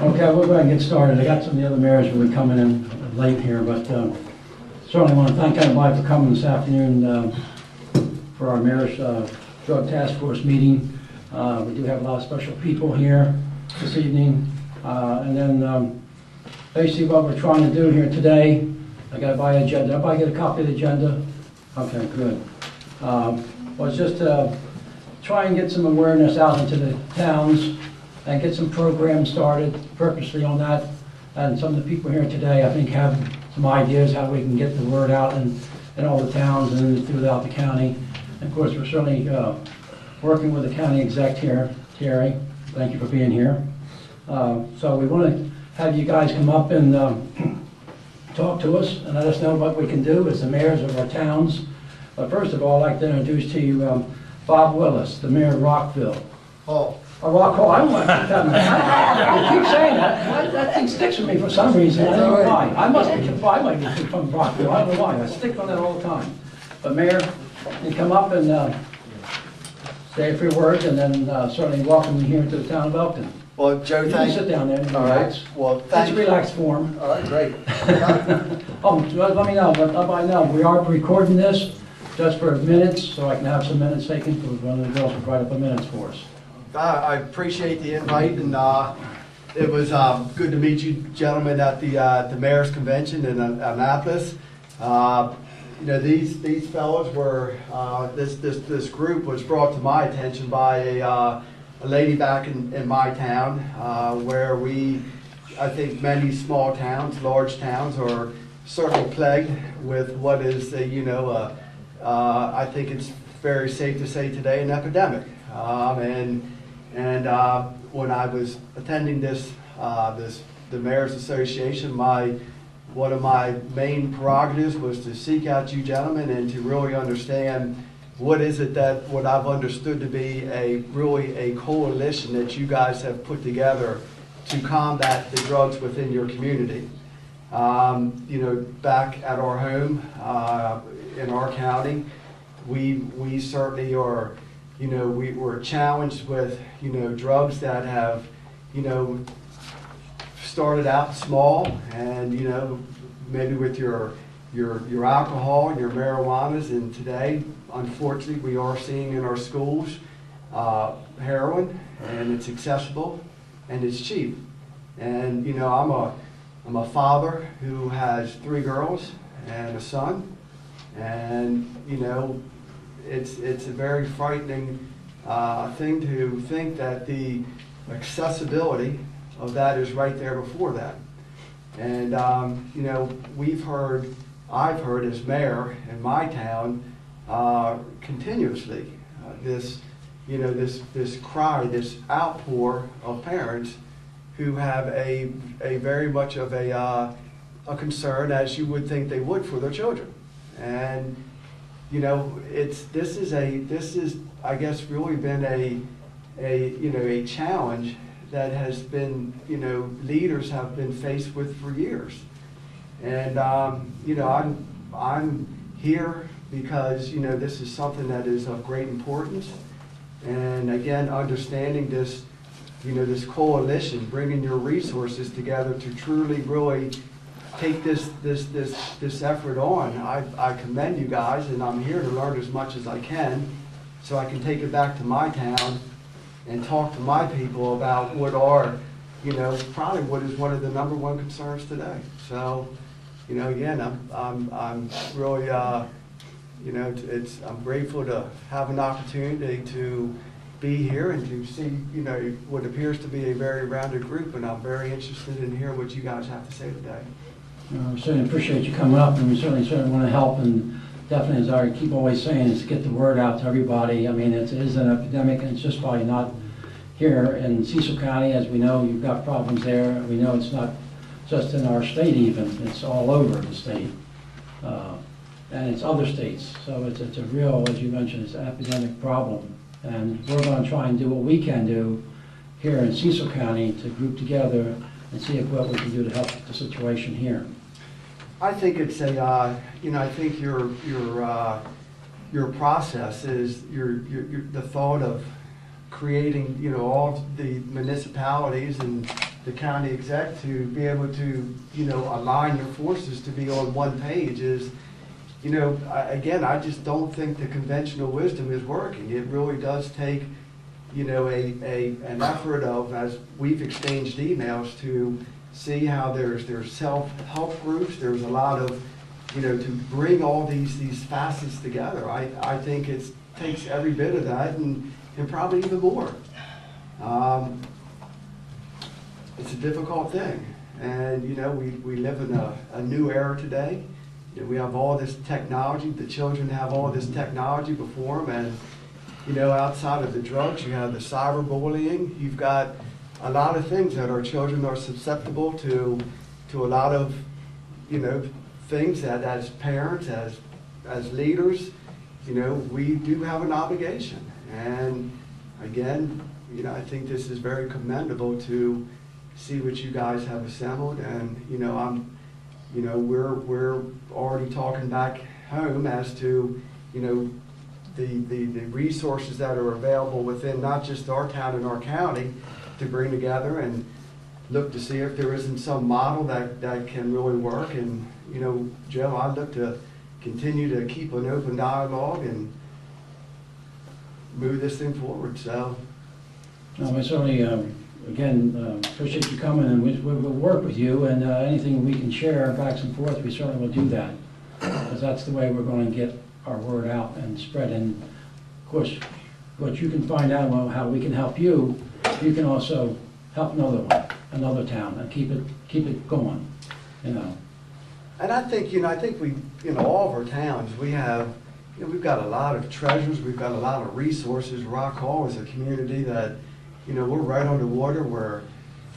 Okay, we'll go ahead and get started. I got some of the other mayors will be coming in late here, but certainly want to thank everybody for coming this afternoon for our mayor's drug task force meeting. We do have a lot of special people here this evening. And then basically what we're trying to do here today, I got to buy an agenda. Everybody get a copy of the agenda? Okay, good. Was just to try and get some awareness out into the towns and get some programs started purposely on that. And some of the people here today, I think, have some ideas how we can get the word out in all the towns and throughout the county. And of course, we're certainly working with the county exec here, Terry. Thank you for being here. So we want to have you guys come up and talk to us and let us know what we can do as the mayors of our towns. But first of all, I'd like to introduce to you Bob Willis, the mayor of Rockville. Oh. Rock Hall, I don't want to keep that. You keep saying that. That thing sticks with me for some reason. I don't know why. I might be from Rockville. I don't know why. I stick on that all the time. But Mayor, you come up and say a few words, and then certainly welcome you here to the town of Elkton. Well, Joe, You thank can sit down there and All relax. right. Well, thank It's you. relaxed form. All right, great. Let me know. Let everybody know. We are recording this just for minutes, so I can have some minutes taken. One of the girls will write up the minutes for us. I appreciate the invite, and it was good to meet you gentlemen at the mayor's convention in Annapolis. You know, these fellows were this group was brought to my attention by a lady back in my town, where I think many small towns, large towns, are certainly plagued with what is I think it's very safe to say today an epidemic. And when I was attending the Mayor's Association, one of my main prerogatives was to seek out you gentlemen and to really understand what I've understood to be really a coalition that you guys have put together to combat the drugs within your community. You know, back at our home in our county, we certainly are. You know, we were challenged with, drugs that have, started out small and, maybe with your alcohol and your marijuanas. And today, unfortunately, we are seeing in our schools heroin, and it's accessible and it's cheap. And, I'm a father who has 3 girls and a son. And, it's a very frightening thing to think that the accessibility of that is right there before that. And I've heard as mayor in my town continuously this cry, this outpour of parents who have a very much of a concern, as you would think they would, for their children. And this is I guess really been a challenge that has been, leaders have been faced with for years. And I'm here because this is something that is of great importance. And again, understanding this, this coalition, bringing your resources together to truly really take this effort on. I commend you guys, and I'm here to learn as much as I can so I can take it back to my town and talk to my people about what are, probably what is one of the #1 concerns today. So, again, I'm really, I'm grateful to have an opportunity to be here and to see, what appears to be a very rounded group, and I'm very interested in hearing what you guys have to say today. We certainly appreciate you coming up, and we certainly want to help, and definitely, as I keep always saying, is to get the word out to everybody. I mean, it is an epidemic, and it's just probably not here in Cecil County. As we know, you've got problems there. We know it's not just in our state even, it's all over the state. And it's other states. So it's a real, as you mentioned, it's an epidemic problem. And we're going to try and do what we can do here in Cecil County to group together and see what we can do to help the situation here. I think it's I think your process is the thought of creating, all the municipalities and the county exec to be able to, you know, align their forces to be on one page is, you know, again, I just don't think the conventional wisdom is working. It really does take, you know, an effort of, as we've exchanged emails, to see how there's self-help groups. There's a lot of, you know, to bring all these facets together. I think it takes every bit of that and probably even more. It's a difficult thing. And, you know, we live in a new era today. You know, we have all this technology. The children have all this technology before them. And, you know, outside of the drugs, you have the cyberbullying. You've got a lot of things that our children are susceptible to a lot of, you know, things that as parents, as leaders, you know, we do have an obligation. And again, you know, I think this is very commendable to see what you guys have assembled. And, you know, we're already talking back home as to, you know, the resources that are available within not just our town and our county to bring together and look to see if there isn't some model that can really work. And, you know, Joe, I'd look to continue to keep an open dialogue and move this thing forward. So, No, I certainly, again, appreciate you coming, and we'll work with you, and anything we can share back and forth, we certainly will do that, because that's the way we're going to get our word out and spread. And of course, what you can find out about how we can help you, you can also help another town, and keep it going, you know. and I think, you know, we, you know, all of our towns, we have, you know, we've got a lot of treasures, we've got a lot of resources. Rock Hall is a community that, you know, we're right on the water. We're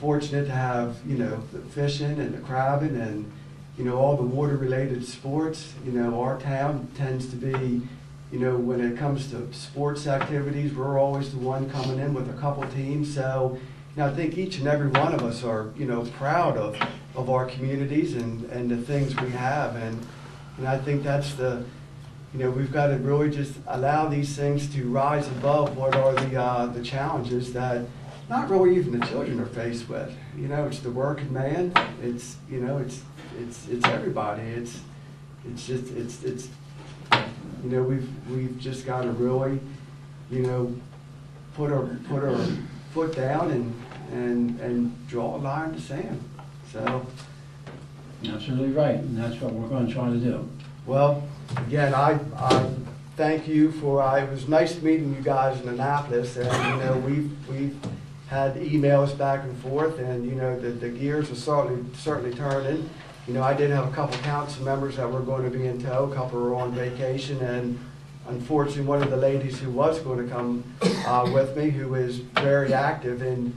fortunate to have, you know, the fishing and the crabbing and, you know, all the water-related sports. You know, our town tends to be, you know, when it comes to sports activities, we're always the one coming in with a couple teams. So, you know, I think each and every one of us are, you know, proud of our communities and the things we have. And I think that's the, you know, we've got to really just allow these things to rise above what are the challenges that not really even the children are faced with. You know, it's the working man. It's, you know, it's everybody. It's you know, we've just got to really, you know, put our foot down and draw a line in the sand. So, Absolutely right, and that's what we're going to try to do. well, again, I thank you for, it was nice meeting you guys in Annapolis, and, you know, we've had emails back and forth, and, you know, the gears are certainly turning. You know, I did have a couple council members that were going to be in tow, a couple were on vacation, and unfortunately, one of the ladies who was going to come with me, who is very active in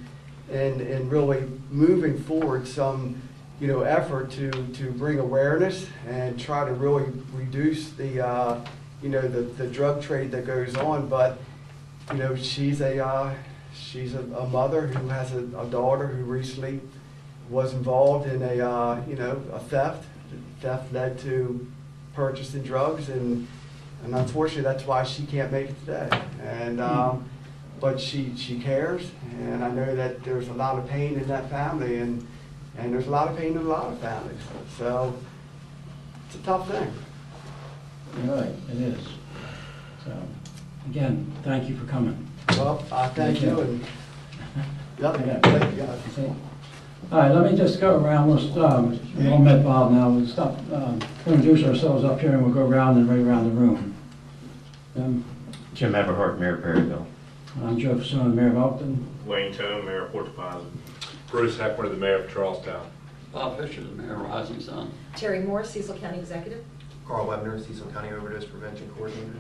really moving forward some, you know, effort to bring awareness and try to really reduce the, you know, the drug trade that goes on. But, you know, she's a mother who has a daughter who recently was involved in a, you know, a theft. The theft led to purchasing drugs, and unfortunately, that's why she can't make it today. And but she cares, and I know that there's a lot of pain in that family, and there's a lot of pain in a lot of families. So it's a tough thing. You're right, it is. So, again, thank you for coming. Well, I thank you, and yep, Yeah. thank you guys. All right, let me just go around. We all met Bob now. We'll stop, introduce ourselves up here, and we'll go around and right around the room. Jim Everhart, Mayor Perryville. I'm Joe Fasone, Mayor of Elkton. Wayne Tone, Mayor of Port Deposit. Bruce Heckler, the mayor of Charlestown. Bob Fisher, the mayor of Rising Sun. Terry Moore, Cecil County Executive. Carl Webner, Cecil County Overdose Prevention Coordinator.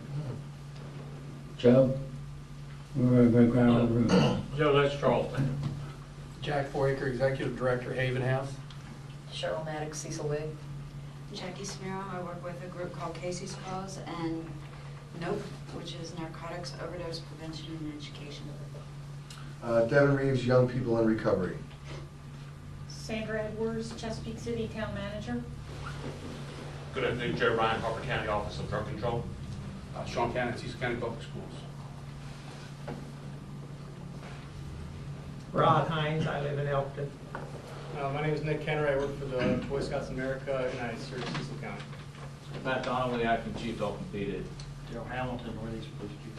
Joe? We're going to go around the room. Joe, that's Charleston. Jack Foraker, Executive Director, Haven House. Cheryl Maddox, Cecil Wig. Jackie Smiro, I work with a group called Casey's Cause, and NOPE, which is Narcotics Overdose Prevention and Education. Devin Reeves, Young People in Recovery. Sandra Edwards, Chesapeake City Town Manager. Good afternoon, Joe Ryan, Harper County Office of Drug Control. Sean Cannon, Cecil County Public Schools. Rod Hines, I live in Elkton. My name is Nick Kenner. I work for the Boy Scouts of America, and I serve Cecil County. Matt Donnelly, acting chief, all completed. Daryl Hamilton, Northeast Police Chief.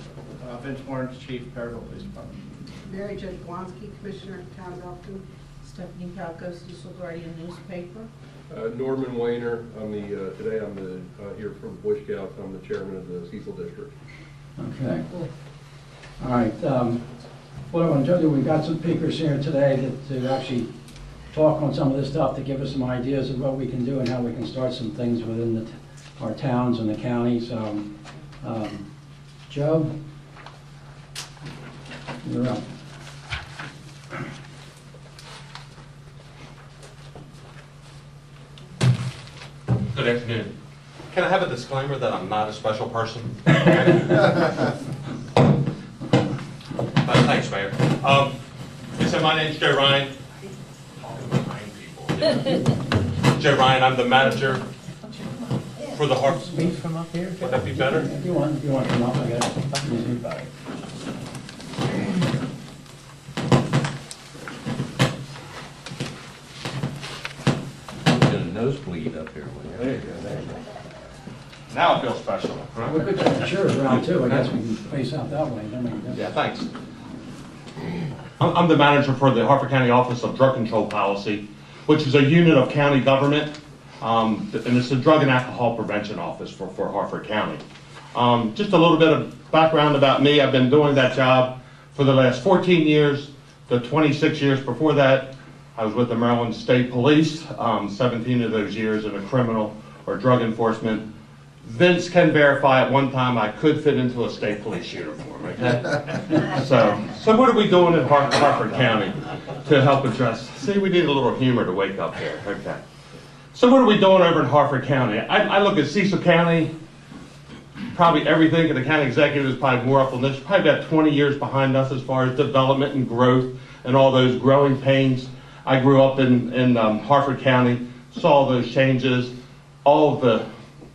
Vince Warren, chief, Perryville Police Department. Mary Jo Blonsky, Commissioner, Town of Elkton. Stephanie Falco, Cecil Guardian Newspaper. Norman Weiner, today I'm here from Boy Scouts. I'm the chairman of the Cecil District. Okay. All right. What I want to do, we've got some speakers here today to actually talk on some of this stuff, to give us some ideas of what we can do and how we can start some things within our towns and the counties. Joe, you're up. Good afternoon. Can I have a disclaimer that I'm not a special person? Thanks, Mayor. So my name's Joe Ryan. Joe Ryan, I'm the manager for the Harp. Speak from up here. Would that be better? If you want to come up, I guess. Get a nosebleed up here. There you go, there you go. Now I feel special. We could turn the chairs around too. I guess we can face out that way. That makes sense. Yeah, thanks. I'm the manager for the Harford County Office of Drug Control Policy, which is a unit of county government, and it's the Drug and Alcohol Prevention Office for Harford County. Just a little bit of background about me. I've been doing that job for the last 14 years. The 26 years before that, I was with the Maryland State Police, 17 of those years in a criminal or drug enforcement. Vince can verify at one time I could fit into a state police uniform, okay? So what are we doing in Harford County to help address? See, we need a little humor to wake up here, okay? So what are we doing over in Harford County? I look at Cecil County, probably everything in the county executive is probably more up on this, probably about 20 years behind us as far as development and growth and all those growing pains. I grew up in Harford County, saw those changes, all of the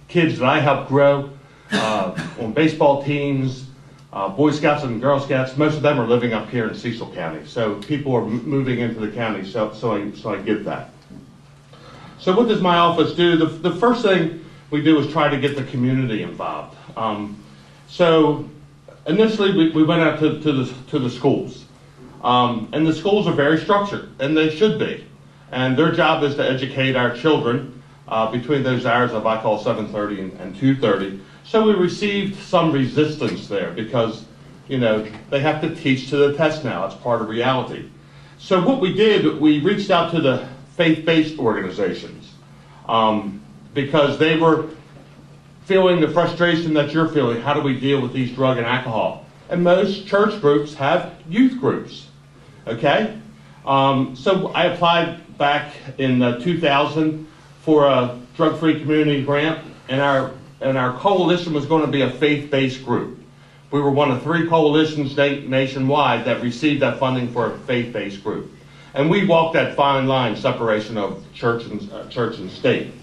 kids that I helped grow on baseball teams, Boy Scouts and Girl Scouts, most of them are living up here in Cecil County. So people are moving into the county, so I get that. So what does my office do? The first thing we do is try to get the community involved. So initially we went out to the schools. And the schools are very structured, and they should be. And their job is to educate our children between those hours of I call 7:30 and 2:30. So we received some resistance there because, you know, they have to teach to the test now. It's part of reality. So what we did, we reached out to the faith-based organizations because they were feeling the frustration that you're feeling. How do we deal with these drug and alcohol? And most church groups have youth groups, okay? So I applied back in 2000 for a drug-free community grant, and our coalition was going to be a faith-based group. We were one of 3 coalitions nationwide that received that funding for a faith-based group. And we walked that fine line, separation of church and state.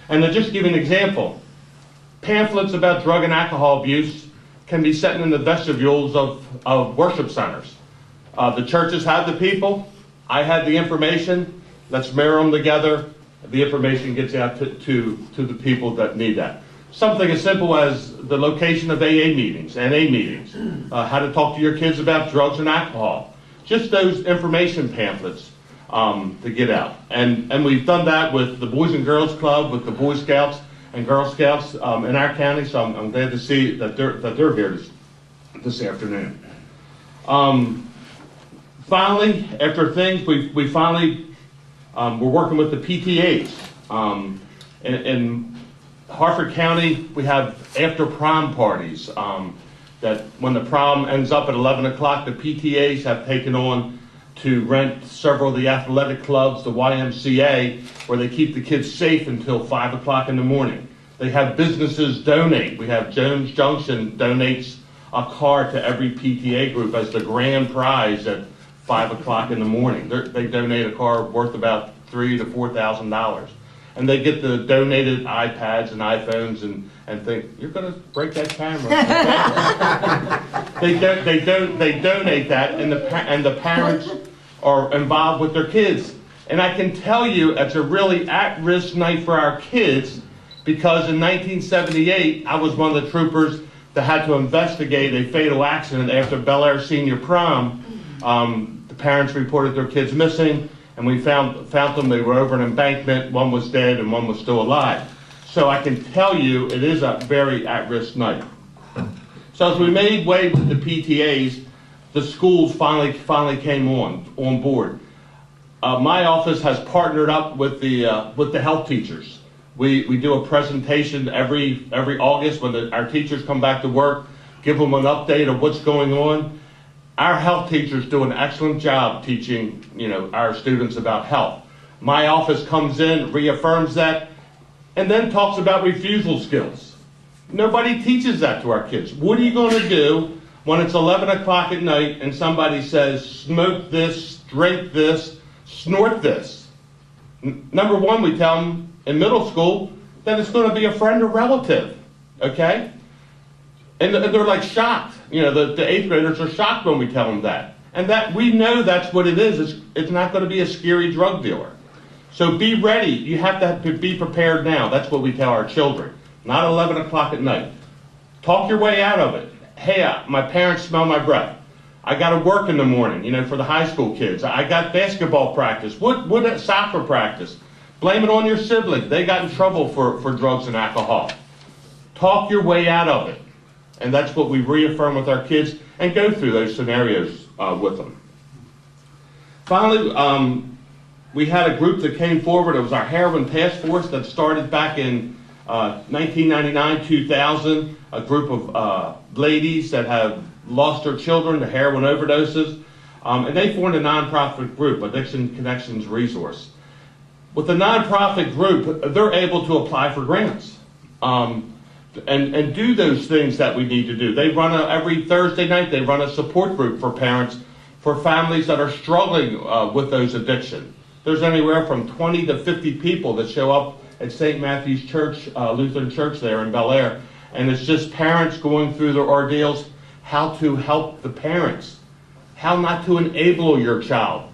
And to just give you an example, pamphlets about drug and alcohol abuse can be sitting in the vestibules of worship centers. The churches have the people, I had the information, let's marry them together, the information gets out to the people that need that. Something as simple as the location of AA meetings, NA meetings, how to talk to your kids about drugs and alcohol. Just those information pamphlets to get out. And we've done that with the Boys and Girls Club, with the Boy Scouts and Girl Scouts in our county, so I'm glad to see that they're here this afternoon. Finally, after things, we finally, we're working with the PTAs. In Harford County, we have after prom parties, that when the prom ends up at 11 o'clock, the PTAs have taken on to rent several of the athletic clubs, the YMCA, where they keep the kids safe until 5 o'clock in the morning. They have businesses donate. We have Jones Junction donates a car to every PTA group as the grand prize at 5 o'clock in the morning. They donate a car worth about $3,000 to $4,000. And they get the donated iPads and iPhones and think, you're going to break that camera. they donate that, and the parents are involved with their kids. And I can tell you it's a really at-risk night for our kids, because in 1978, I was one of the troopers that had to investigate a fatal accident after Bel Air Senior Prom. The parents reported their kids missing, and we found them. They were over an embankment. One was dead and one was still alive. So I can tell you it is a very at-risk night. So as we made way with the PTAs, the schools finally came on board. My office has partnered up with the health teachers. We do a presentation every August when our teachers come back to work, give them an update of what's going on. Our health teachers do an excellent job teaching, our students about health. My office comes in, reaffirms that, and then talks about refusal skills. Nobody teaches that to our kids. What are you going to do when it's 11 o'clock at night and somebody says, smoke this, drink this, snort this? Number one, we tell them in middle school that it's going to be a friend or relative, okay? And they're like shocked. The eighth graders are shocked when we tell them that. And that we know that's what it is. It's not going to be a scary drug dealer. So be ready. You have to be prepared now. That's what we tell our children. Not 11 o'clock at night. Talk your way out of it. Hey, my parents smell my breath. I got to work in the morning, for the high school kids. I got basketball practice. What soccer practice? Blame it on your sibling. They got in trouble for drugs and alcohol. Talk your way out of it. And that's what we reaffirm with our kids and go through those scenarios with them. Finally, we had a group that came forward. It was our heroin task force that started back in 1999, 2000, a group of ladies that have lost their children to heroin overdoses. And they formed a nonprofit group, Addiction Connections Resource. With the nonprofit group, they're able to apply for grants and do those things that we need to do. They run every Thursday night, they run a support group for parents, for families that are struggling with those addictions. There's anywhere from 20 to 50 people that show up at St. Matthew's Church, Lutheran Church there in Bel Air. And it's just parents going through their ordeals, how to help the parents, how not to enable your child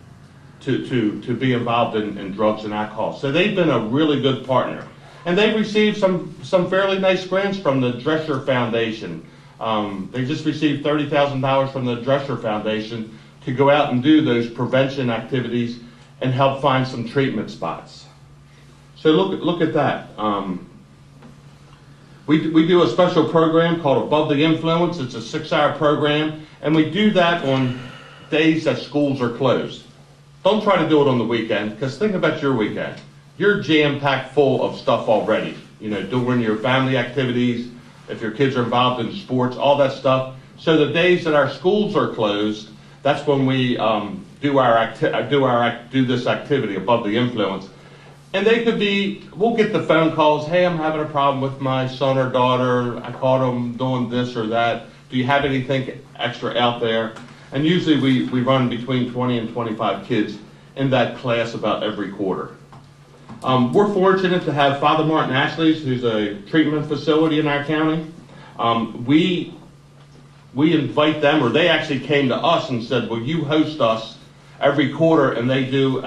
to be involved in drugs and alcohol. So they've been a really good partner. And they've received some fairly nice grants from the Drescher Foundation. They just received $30,000 from the Drescher Foundation to go out and do those prevention activities and help find some treatment spots. So look at that. We do a special program called Above the Influence. It's a 6-hour program, and we do that on days that schools are closed. Don't try to do it on the weekend, because think about your weekend. You're jam-packed full of stuff already. Doing your family activities, if your kids are involved in sports, all that stuff. So the days that our schools are closed, that's when we do this activity, Above the Influence. And they could be, we'll get the phone calls, hey, I'm having a problem with my son or daughter. I caught them doing this or that. Do you have anything extra out there? And usually we run between 20 and 25 kids in that class about every quarter. We're fortunate to have Father Martin Ashley's, who's a treatment facility in our county. We invite them, or they actually came to us and said, will you host us every quarter? And they do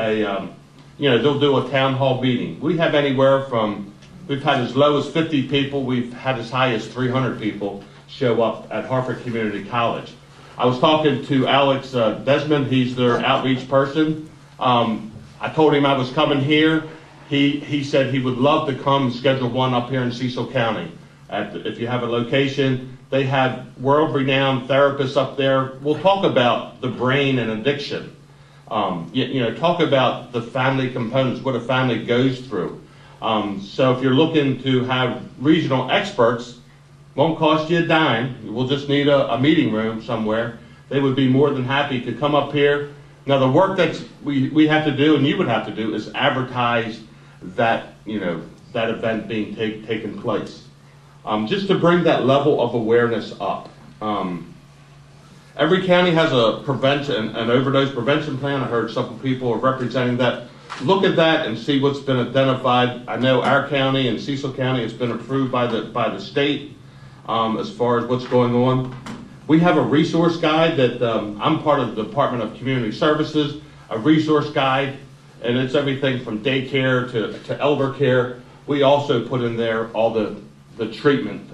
they'll do a town hall meeting. We have anywhere from, we've had as low as 50 people, we've had as high as 300 people show up at Harford Community College. I was talking to Alex Desmond, he's their outreach person. I told him I was coming here. He said he would love to come schedule one up here in Cecil County. If you have a location, they have world-renowned therapists up there. We'll talk about the brain and addiction. Talk about the family components, what a family goes through. So if you're looking to have regional experts, won't cost you a dime. We'll just need a meeting room somewhere. They would be more than happy to come up here. Now the work that we have to do, and you would have to do, is advertise that that event being taken place, just to bring that level of awareness up. Every county has a an overdose prevention plan. I heard some people are representing that. Look at that and see what's been identified. I know our county and Cecil County has been approved by the state as far as what's going on. We have a resource guide that I'm part of the Department of Community Services. a resource guide, and it's everything from daycare to elder care. We also put in there all the treatment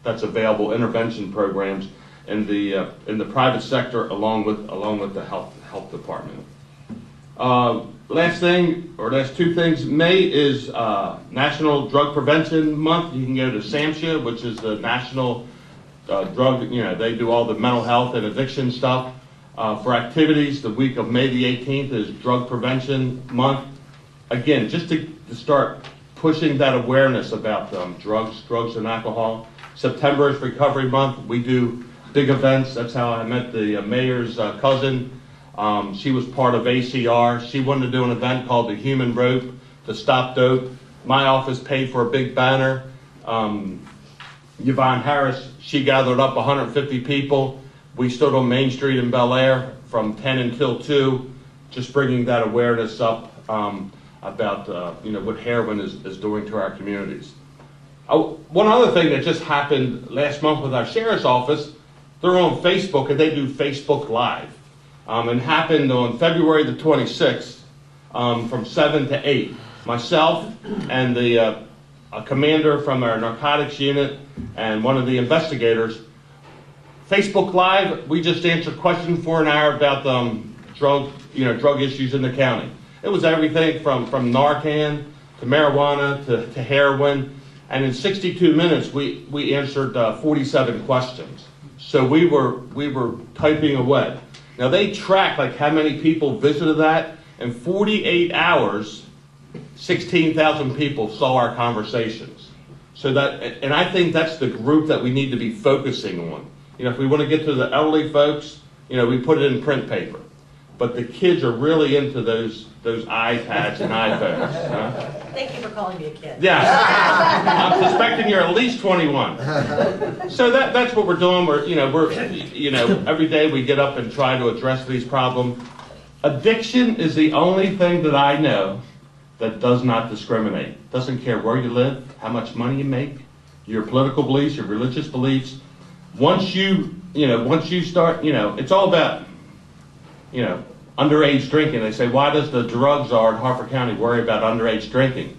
that's available, intervention programs in the private sector, along with the health department. Last two things. May is National Drug Prevention Month. You can go to SAMHSA, which is the national drug. They do all the mental health and addiction stuff. For activities, the week of May the 18th is Drug Prevention Month. Again, just to start pushing that awareness about drugs and alcohol. September is Recovery Month. We do big events. That's how I met the mayor's cousin. She was part of ACR. She wanted to do an event called the Human Rope to Stop Dope. My office paid for a big banner. Yvonne Harris, she gathered up 150 people. We stood on Main Street in Bel Air from 10 until 2, just bringing that awareness up about what heroin is doing to our communities. One other thing that just happened last month with our sheriff's office, they're on Facebook and they do Facebook Live. And happened on February the 26th from 7 to 8. Myself and a commander from our narcotics unit and one of the investigators. Facebook Live, we just answered questions for an hour about drug issues in the county. It was everything from Narcan to marijuana to heroin. And in 62 minutes, we answered 47 questions. So we were typing away. Now they track like how many people visited that. In 48 hours, 16,000 people saw our conversations. So and I think that's the group that we need to be focusing on. If we want to get to the elderly folks, we put it in print paper. But the kids are really into those iPads and iPhones. Thank you for calling me a kid. Yeah, I'm suspecting you're at least 21. So that's what we're doing. We're every day we get up and try to address these problems. Addiction is the only thing that I know that does not discriminate. Doesn't care where you live, how much money you make, your political beliefs, your religious beliefs. Once you start, it's all about, underage drinking. They say, why does the drug czar in Harford County worry about underage drinking?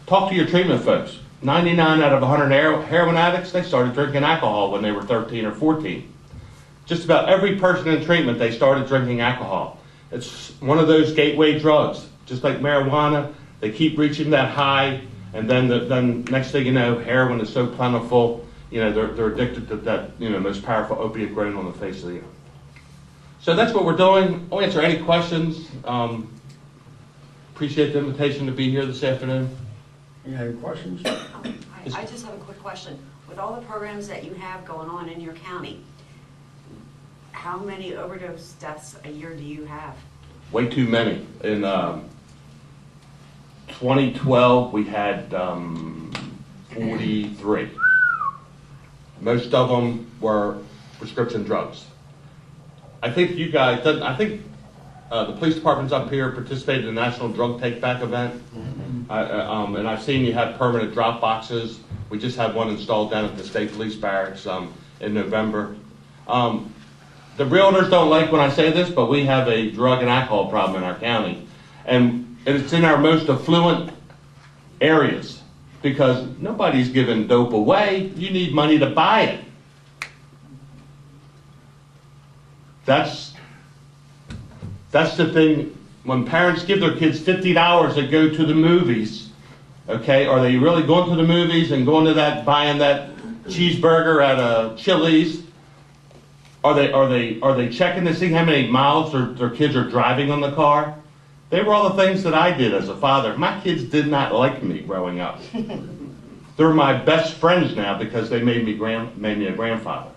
Talk to your treatment folks. 99 out of 100 heroin addicts, they started drinking alcohol when they were 13 or 14. Just about every person in treatment, they started drinking alcohol. It's one of those gateway drugs. Just like marijuana, they keep reaching that high, and then next thing you know, heroin is so plentiful, they're addicted to that, most powerful opiate grown on the face of the earth. So that's what we're doing. I'll answer any questions. Appreciate the invitation to be here this afternoon. Any other questions? I just have a quick question. With all the programs that you have going on in your county, how many overdose deaths a year do you have? Way too many. In 2012, we had 43. Most of them were prescription drugs. I think you guys, the police department's up here participated in the National Drug Take Back event. And I've seen you have permanent drop boxes. We just had one installed down at the State Police Barracks in November. The realtors don't like when I say this, but we have a drug and alcohol problem in our county. And it's in our most affluent areas because nobody's giving dope away. You need money to buy it. That's the thing. When parents give their kids $50 to go to the movies, okay, are they really going to the movies and going to buying that cheeseburger at Chili's? Are they checking to see how many miles their kids are driving on the car? They were all the things that I did as a father. My kids did not like me growing up. They're my best friends now because they made me a grandfather.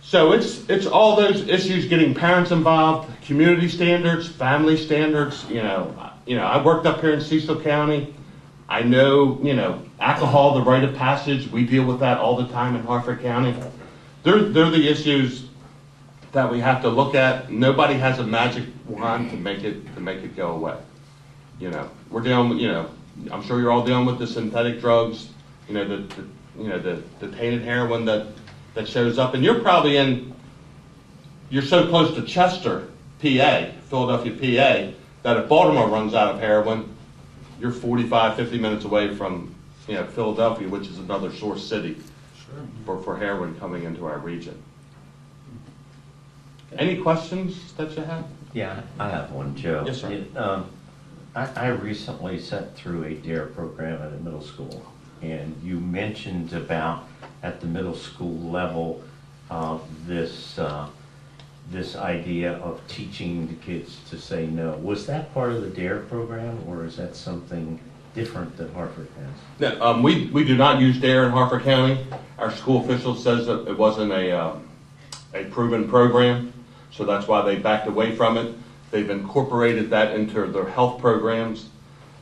So it's all those issues, getting parents involved, community standards, family standards. I worked up here in Cecil County. I know, alcohol, the rite of passage. We deal with that all the time in Harford County. They're the issues that we have to look at. Nobody has a magic wand to make it go away. We're dealing with, I'm sure you're all dealing with the synthetic drugs, the tainted heroin that shows up, and you're probably in you're so close to Chester, PA, Philadelphia, PA, that if Baltimore runs out of heroin, you're 45, 50 minutes away from, Philadelphia, which is another source city for heroin coming into our region. Any questions that you have? Yeah, I have one, Joe. Yes, sir. I recently sat through a DARE program at a middle school, and you mentioned about at the middle school level this idea of teaching the kids to say no. Was that part of the DARE program, or is that something different that Harford has? No, we do not use DARE in Harford County. Our school official says that it wasn't a proven program, so that's why they backed away from it. They've incorporated that into their health programs,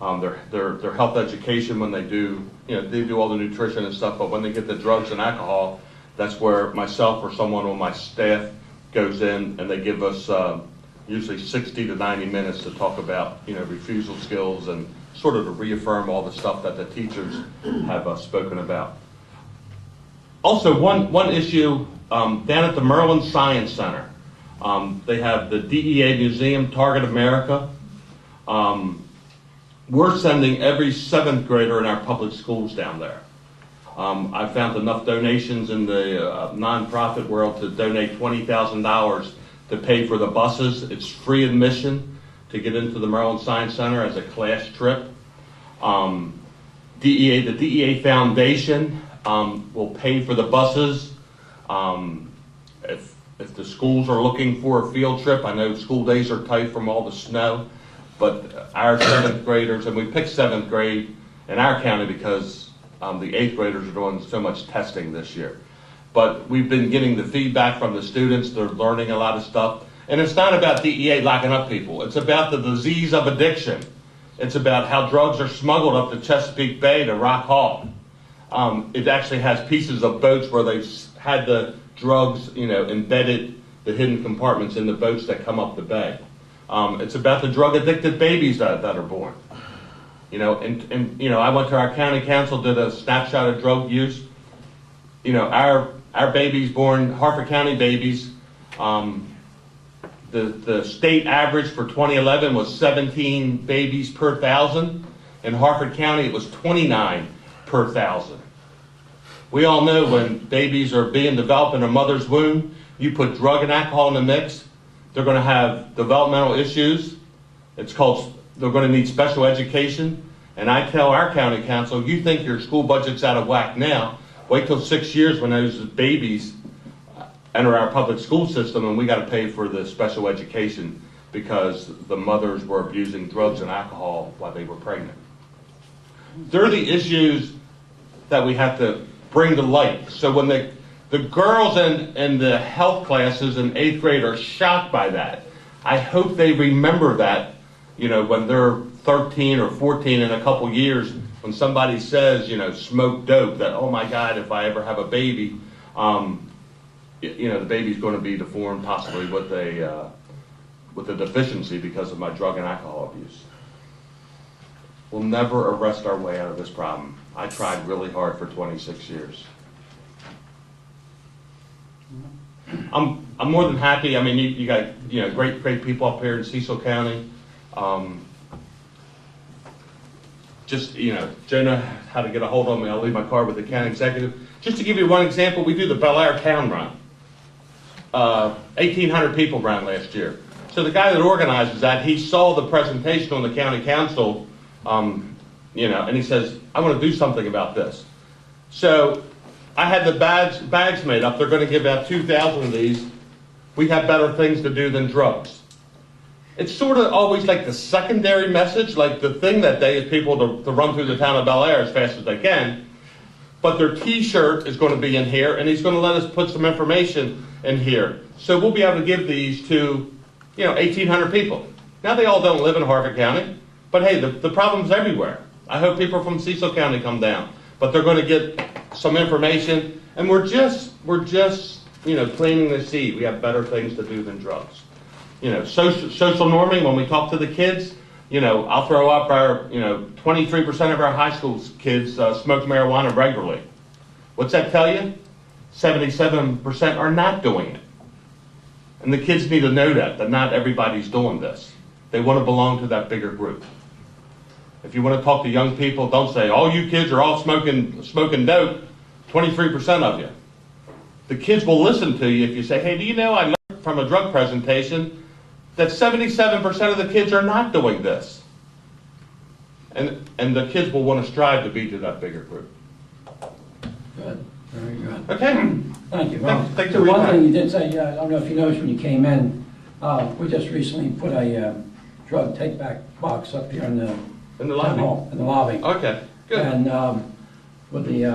their health education when they do, they do all the nutrition and stuff, but when they get the drugs and alcohol, that's where myself or someone on my staff goes in and they give us usually 60 to 90 minutes to talk about, refusal skills and sort of to reaffirm all the stuff that the teachers have spoken about. Also, one issue down at the Merlin Science Center, they have the DEA Museum, Target America. We're sending every 7th grader in our public schools down there. I found enough donations in the nonprofit world to donate $20,000 to pay for the buses. It's free admission to get into the Merlin Science Center as a class trip. The DEA Foundation will pay for the buses. If the schools are looking for a field trip, I know school days are tight from all the snow, but our 7th graders, and we picked 7th grade in our county because the 8th graders are doing so much testing this year. But we've been getting the feedback from the students. They're learning a lot of stuff. And it's not about DEA locking up people. It's about the disease of addiction. It's about how drugs are smuggled up to Chesapeake Bay to Rock Hall. It actually has pieces of boats where they've had the drugs, embedded the hidden compartments in the boats that come up the bay. It's about the drug-addicted babies that are born. I went to our county council, did a snapshot of drug use. Our babies born, Harford County babies, the state average for 2011 was 17 babies per 1,000. In Harford County, it was 29 per 1,000. We all know when babies are being developed in a mother's womb, you put drug and alcohol in the mix, they're going to have developmental issues. They're going to need special education. And I tell our county council, you think your school budget's out of whack now, wait till 6 years when those babies enter our public school system and we got to pay for the special education because the mothers were abusing drugs and alcohol while they were pregnant. They're the issues that we have to bring to light. So when the girls in the health classes in 8th grade are shocked by that, I hope they remember that, when they're 13 or 14 in a couple years, when somebody says, smoke dope, that, oh my God, if I ever have a baby, the baby's going to be deformed possibly with a deficiency because of my drug and alcohol abuse. We'll never arrest our way out of this problem. I tried really hard for 26 years. I'm more than happy. I mean, you got great people up here in Cecil County. Joe knows how to get a hold of me. I'll leave my card with the county executive. Just to give you one example, we do the Bel Air Town Run. 1,800 people ran last year. So the guy that organizes that, he saw the presentation on the county council, and he says, I want to do something about this. So I had the bags made up. They're going to give out 2,000 of these. We have better things to do than drugs. It's sort of always like the secondary message, like the thing that day is people to run through the town of Bel Air as fast as they can. But their T-shirt is going to be in here, and he's going to let us put some information in here. So we'll be able to give these to, 1,800 people. Now, they all don't live in Harford County, but hey, the problem's everywhere. I hope people from Cecil County come down, but they're going to get some information, and we're just planting the seed. We have better things to do than drugs. Social norming, when we talk to the kids, I'll throw up our, 23% of our high school kids smoke marijuana regularly. What's that tell you? 77% are not doing it. And the kids need to know that not everybody's doing this. They want to belong to that bigger group. If you want to talk to young people, don't say, all you kids are all smoking dope, 23% of you. The kids will listen to you if you say, hey, do you know I learned from a drug presentation that 77% of the kids are not doing this. And the kids will want to strive to be to that bigger group. Good, very good. Okay. Thank you. Well, Thank you the for your one time. thing you did say, I don't know if you noticed when you came in, we just recently put a drug take-back box up here in the In the town lobby? hall, in the lobby. Okay, good. And with the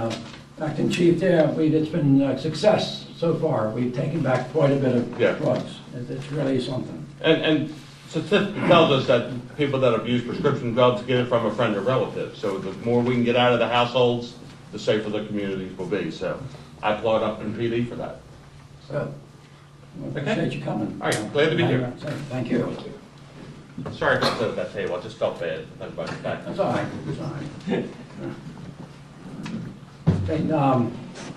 acting chief there, it's been a success so far. We've taken back quite a bit of Yeah. drugs. It's really something. And statistics tells us that people that abuse prescription drugs get it from a friend or relative. So the more we can get out of the households, the safer the communities will be. So I applaud Upton PD for that. So, I appreciate you coming. All right, glad to be here. Thank you. Sorry to sit at that table, I just felt bad. Everybody's back. That's all right, that's all right. Okay,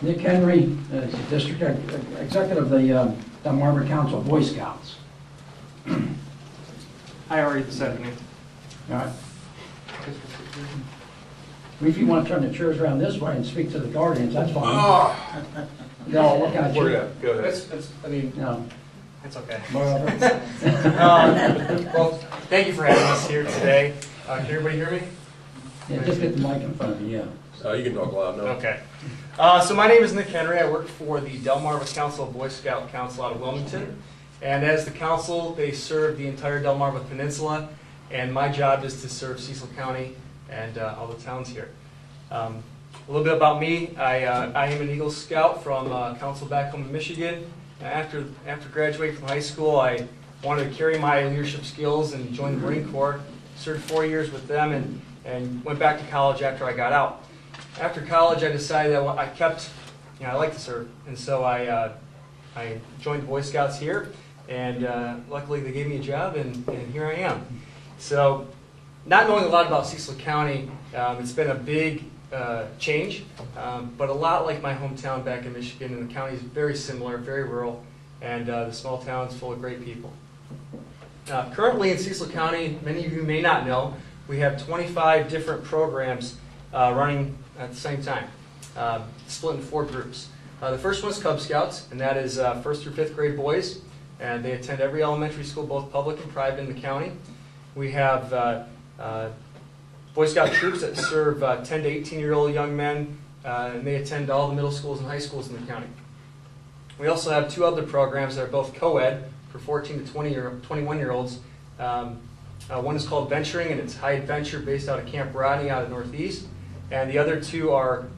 Nick Henry is the district executive of the Delmarva Council of Boy Scouts. Hi, how are you this afternoon? All right. If you want to turn the chairs around this way and speak to the guardians, that's fine. No, what kind of chair? Go ahead. No. It's okay. Whatever. Well, thank you for having us here today. Can everybody hear me? Yeah, just get the mic in front of you, yeah. You can talk loud now. Okay. So my name is Nick Henry. I work for the Delmarva Council of Boy Scout Council out of Wilmington. And as the council, they serve the entire Delmarva Peninsula. And my job is to serve Cecil County and all the towns here. A little bit about me. I am an Eagle Scout from council back home in Michigan. After graduating from high school, I wanted to carry my leadership skills and join the Marine Corps. Served 4 years with them and went back to college after I got out. After college, I decided that I like to serve, and so I joined Boy Scouts here, and luckily they gave me a job, and here I am. So, not knowing a lot about Cecil County, it's been a big change, but a lot like my hometown back in Michigan, and the county is very similar, very rural, and the small town's full of great people. Currently in Cecil County, many of you may not know, we have 25 different programs running at the same time, split into 4 groups. The first one is Cub Scouts, and that is 1st through 5th grade boys, and they attend every elementary school, both public and private in the county. We have Boy Scout troops that serve 10 to 18-year-old young men, and they attend all the middle schools and high schools in the county. We also have 2 other programs that are both co-ed for 14 to 21-year-olds. One is called Venturing, and it's high adventure based out of Camp Rodney out of Northeast. And the other 2 are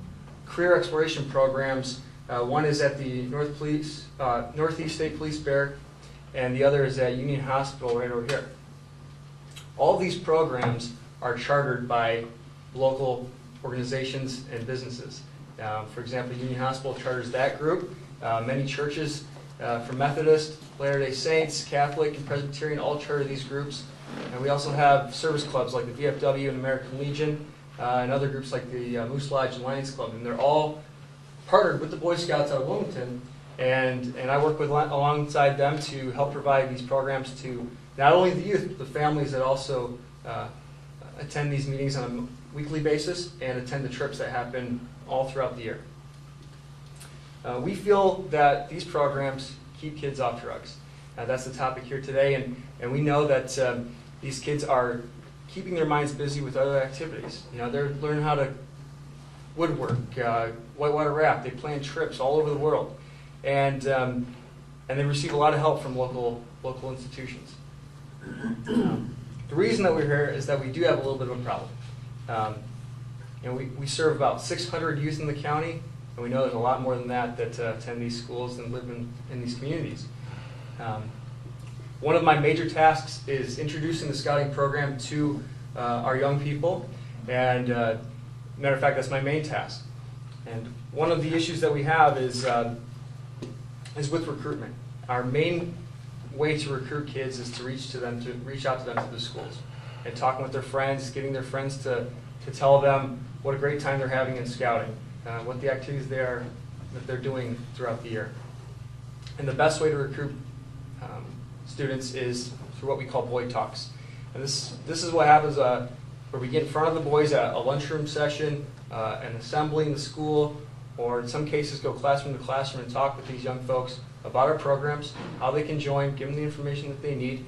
career exploration programs. One is at the Northeast State Police Barrack, and the other is at Union Hospital right over here. All these programs are chartered by local organizations and businesses. For example, Union Hospital charters that group. Many churches, from Methodist, Latter-day Saints, Catholic, and Presbyterian, all charter these groups. And we also have service clubs like the VFW and American Legion, and other groups like the Moose Lodge and Lions Club. And they're all partnered with the Boy Scouts out of Wilmington. And I work alongside them to help provide these programs to not only the youth, but the families that also attend these meetings on a weekly basis and attend the trips that happen all throughout the year. We feel that these programs keep kids off drugs. That's the topic here today, and we know that these kids are keeping their minds busy with other activities. You know, they're learning how to woodwork, whitewater raft. They plan trips all over the world, and they receive a lot of help from local institutions. The reason that we're here is that we do have a little bit of a problem. We serve about 600 youth in the county, and we know there's a lot more than that attend these schools and live in these communities. One of my major tasks is introducing the scouting program to our young people, and matter of fact, that's my main task. And one of the issues that we have is with recruitment. Our main way to recruit kids is to reach out to them through the schools and talking with their friends, getting their friends to tell them what a great time they're having in scouting, what the activities that they're doing throughout the year. And the best way to recruit students is through what we call Boy Talks. And this is what happens where we get in front of the boys at a lunchroom session, an assembly in the school, or in some cases go classroom to classroom and talk with these young folks about our programs, how they can join, give them the information that they need,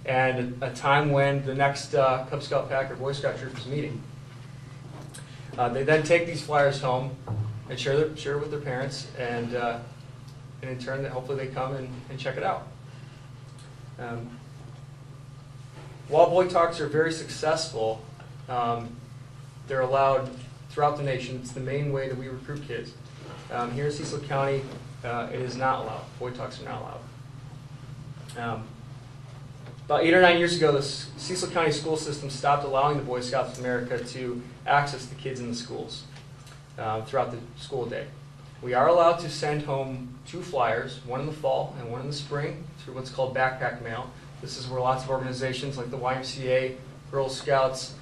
and a time when the next Cub Scout pack or Boy Scout troop is meeting. They then take these flyers home and share it with their parents, and in turn, hopefully they come and check it out. While Boy Talks are very successful, they're allowed throughout the nation. It's the main way that we recruit kids. Here in Cecil County, it is not allowed. Boy Talks are not allowed. About 8 or 9 years ago, the Cecil County school system stopped allowing the Boy Scouts of America to access the kids in the schools throughout the school day. We are allowed to send home 2 flyers, one in the fall and one in the spring, through what's called backpack mail. This is where lots of organizations like the YMCA, Girl Scouts,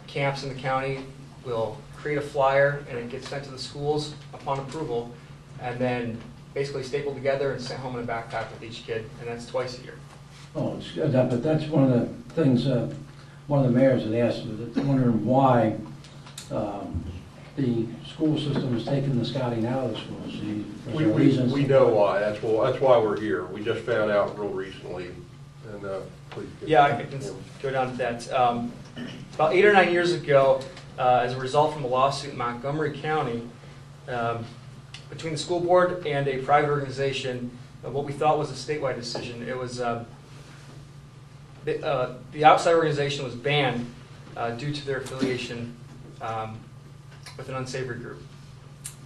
camps in the county will create a flyer, and it gets sent to the schools upon approval, and then basically stapled together and sent home in a backpack with each kid, and that's twice a year. Oh, it's good, but that's one of the things, one of the mayors had asked, wondering why the school system is taking the scouting out of the schools. Is there a reason? We know why. That's why we're here. We just found out real recently. And please. Yeah, I can go down to that. About 8 or 9 years ago, as a result from a lawsuit in Montgomery County, between the school board and a private organization, what we thought was a statewide decision. It was the outside organization was banned due to their affiliation with an unsavory group,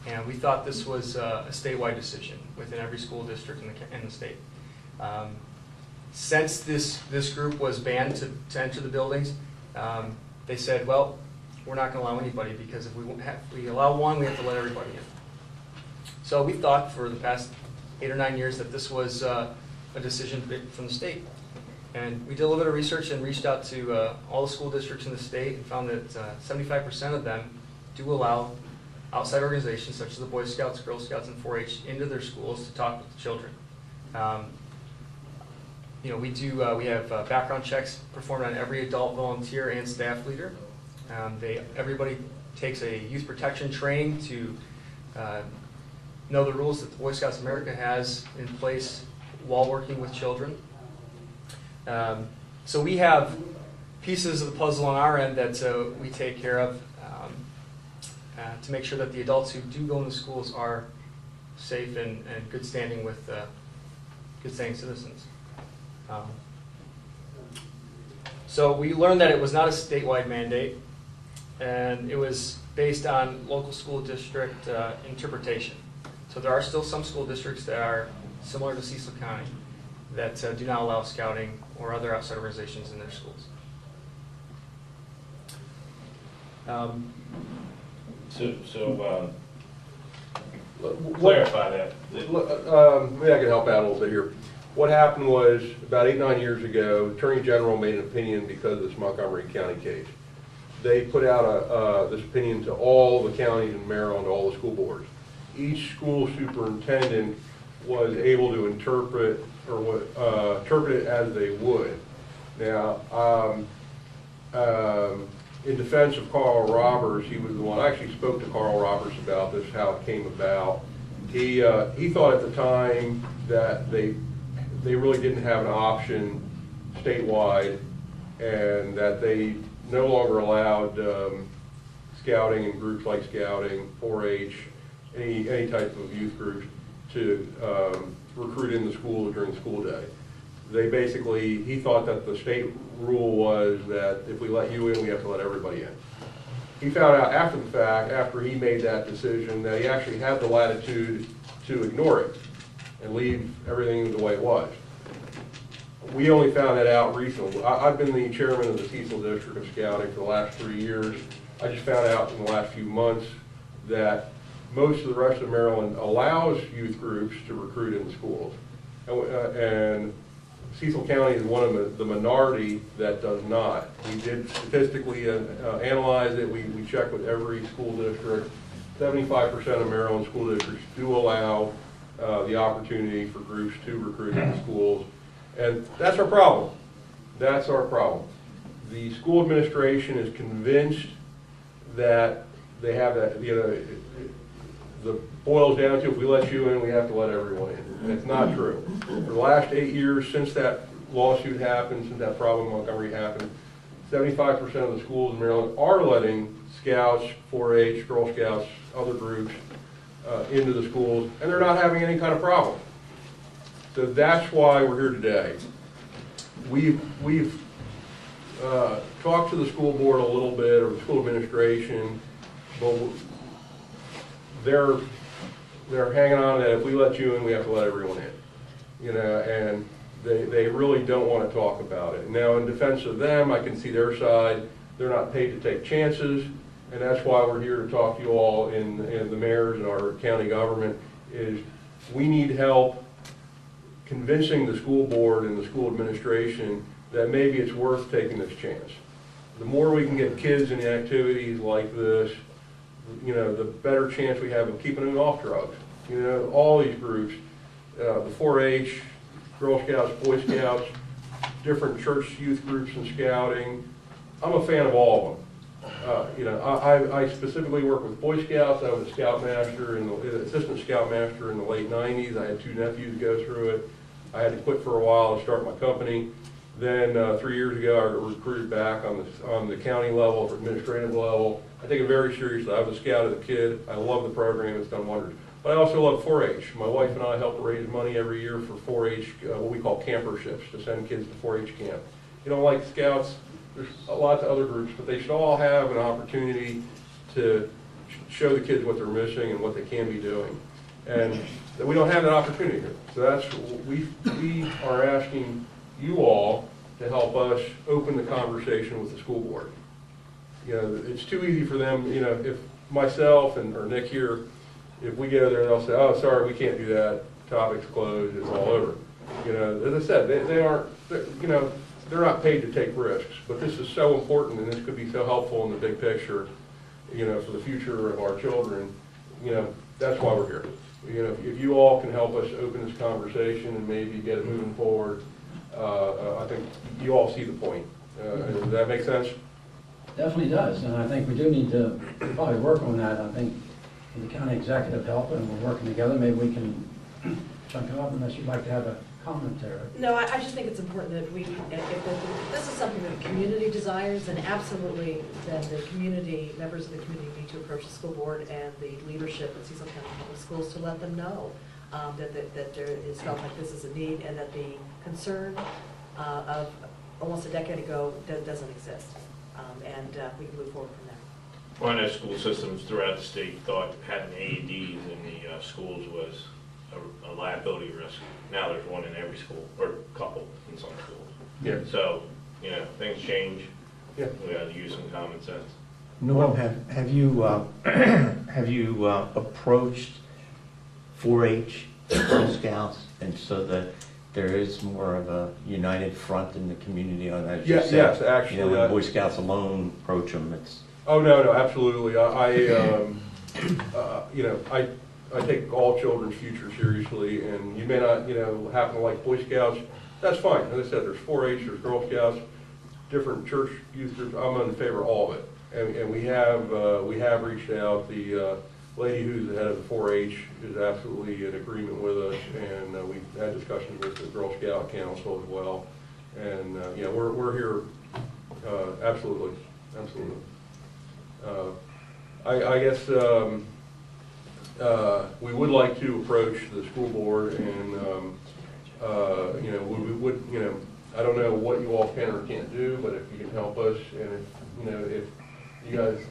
and we thought this was a statewide decision within every school district in the state. Since this group was banned to enter the buildings, they said, well, we're not going to allow anybody, because if we allow one, we have to let everybody in. So we thought for the past 8 or 9 years that this was a decision from the state. And we did a little bit of research and reached out to all the school districts in the state and found that 75% of them do allow outside organizations such as the Boy Scouts, Girl Scouts, and 4-H into their schools to talk with the children. We have background checks performed on every adult volunteer and staff leader. Everybody takes a youth protection training to know the rules that the Boy Scouts of America has in place while working with children. So we have pieces of the puzzle on our end that we take care of to make sure that the adults who do go into schools are safe and good standing with good standing citizens. So we learned that it was not a statewide mandate, and it was based on local school district interpretation. So there are still some school districts that are similar to Cecil County that do not allow scouting or other outside organizations in their schools. Clarify that. Maybe I can help out a little bit here. What happened was, about 8 or 9 years ago, Attorney General made an opinion because of this Montgomery County case. They put out this opinion to all the counties in Maryland, all the school boards. Each school superintendent was able to interpret it as they would. Now, in defense of Carl Roberts, he was the one, I actually spoke to Carl Roberts about this, how it came about. He thought at the time that they really didn't have an option statewide, and that they no longer allowed scouting and groups like scouting, 4-H, any type of youth groups to recruit in the schools during the school day. He thought that the state rule was that if we let you in, we have to let everybody in. He found out after the fact, after he made that decision, that he actually had the latitude to ignore it and leave everything the way it was. We only found that out recently. I've been the chairman of the Cecil District of Scouting for the last 3 years. I just found out in the last few months that most of the rest of Maryland allows youth groups to recruit in the schools. And Cecil County is one of the minority that does not. We did statistically analyze it. We checked with every school district. 75% of Maryland school districts do allow the opportunity for groups to recruit in the schools. And that's our problem. That's our problem. The school administration is convinced that they have that, the boils down to if we let you in, we have to let everyone in. And it's not true. For the last 8 years since that lawsuit happened, since that problem in Montgomery happened, 75% of the schools in Maryland are letting Scouts, 4-H, Girl Scouts, other groups into the schools, and they're not having any kind of problem. So that's why we're here today. We've talked to the school board a little bit, or the school administration, but they're hanging on that if we let you in, we have to let everyone in. And they really don't want to talk about it. Now, in defense of them, I can see their side. They're not paid to take chances, and that's why we're here to talk to you all in the mayors and our county government, is we need help convincing the school board and the school administration that maybe it's worth taking this chance. The more we can get kids in activities like this, the better chance we have of keeping them off drugs. All these groups, the 4-H, Girl Scouts, Boy Scouts, different church youth groups and scouting. I'm a fan of all of them. I specifically work with Boy Scouts. I was a scoutmaster, assistant scoutmaster in the late 90s. I had 2 nephews go through it. I had to quit for a while to start my company. Then 3 years ago, I got recruited back on the county level, or administrative level. I take it very seriously. I was a scout as a kid. I love the program. It's done wonders. But I also love 4-H. My wife and I help raise money every year for 4-H, what we call camperships, to send kids to 4-H camp. Like Scouts, there's lots of other groups, but they should all have an opportunity to show the kids what they're missing and what they can be doing. And we don't have that opportunity here. So that's, we are asking you all to help us open the conversation with the school board. It's too easy for them, if myself or Nick here, if we go there, they'll say, oh, sorry, we can't do that, topic's closed, it's all over. As I said, they aren't, they're not paid to take risks, but this is so important, and this could be so helpful in the big picture, for the future of our children. That's why we're here. If you all can help us open this conversation and maybe get it moving forward, I think you all see the point. Does that make sense? Definitely does, and I think we do need to probably work on that. I think with the county executive help, and we're working together, maybe we can chunk it up, unless you'd like to have a comment there. No, I just think it's important that if this is something that the community desires, then absolutely, then the community, members of the community need to approach the school board and the leadership at Cecil County Public Schools to let them know that there is felt like this is a need, and that the concern of almost a decade ago doesn't exist. And we can move forward from there. Well, I know school systems throughout the state thought having AEDs in the schools was a liability risk. Now there's one in every school, or a couple in some schools. Yeah. So, things change. Yeah. We got to use some common sense. Norm, have you approached 4-H, Girl Scouts, and so that there is more of a united front in the community on that? Yes, actually. When Boy Scouts alone approach them, it's... Oh, no, absolutely. I take all children's future seriously, and you may not, happen to like Boy Scouts. That's fine. As I said, there's 4-H, there's Girl Scouts, different church youth groups. I'm in favor of all of it. And we have reached out. The lady who's the head of the 4-H is absolutely in agreement with us, and we've had discussions with the Girl Scout Council as well. And we're here, absolutely. I guess we would like to approach the school board, and we would, I don't know what you all can or can't do, but if you can help us, and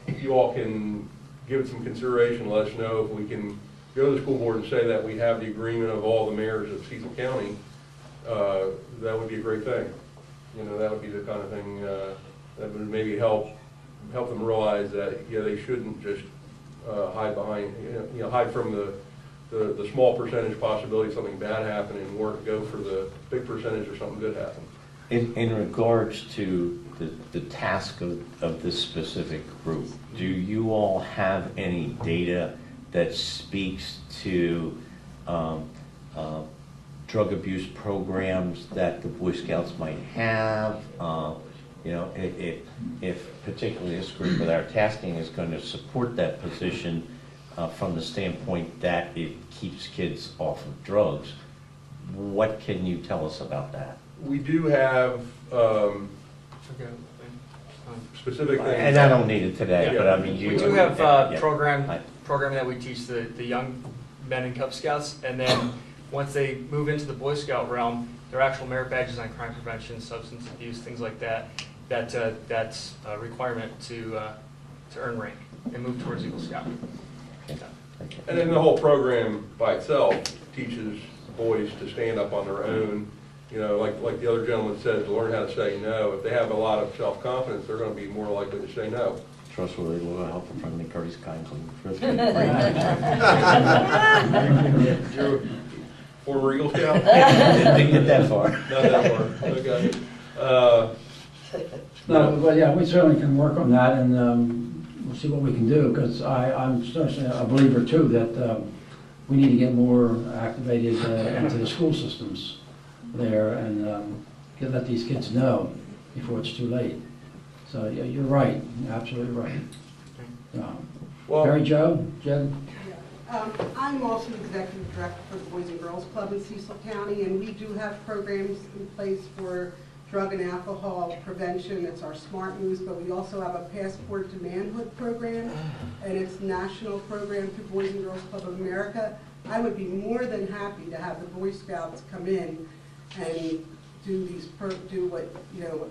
if you all can give it some consideration, let us know if we can go to the school board and say that we have the agreement of all the mayors of Cecil County. That would be a great thing. That would be the kind of thing that would maybe help them realize that they shouldn't just hide behind, hide from the small percentage possibility of something bad happening, and go for the big percentage or something good happen. In regards to the task of this specific group, do you all have any data that speaks to drug abuse programs that the Boy Scouts might have. You know, if particularly this group with our tasking is going to support that position from the standpoint that it keeps kids off of drugs, what can you tell us about that? We do have specific things. And I don't need it today, but I mean, you. We do have yeah. program that we teach the young men in Cub Scouts, and then once they move into the Boy Scout realm, their actual merit badges on crime prevention, substance abuse, things like that. That's a requirement to earn rank and move towards Eagle Scout. And then the whole program by itself teaches boys to stand up on their own. You know, like the other gentleman said, to learn how to say no. If they have a lot of self-confidence, they're going to be more likely to say no. Trustworthy, loyal, helpful, friendly, courteous, kind, clean, thrifty. You're a former Eagle Scout? Didn't get that far. Not that far. Okay. No, but yeah, we certainly can work on that, and we'll see what we can do, because I'm certainly a believer too that we need to get more activated into the school systems there and let these kids know before it's too late. So yeah, you're right, you're absolutely right. Mary Jo, Jen? I'm also executive director for the Boys and Girls Club in Cecil County, and we do have programs in place for drug and alcohol prevention. It's our Smart Moves, but we also have a Passport to Manhood program, and it's a national program through Boys and Girls Club of America. I would be more than happy to have the Boy Scouts come in and do what, you know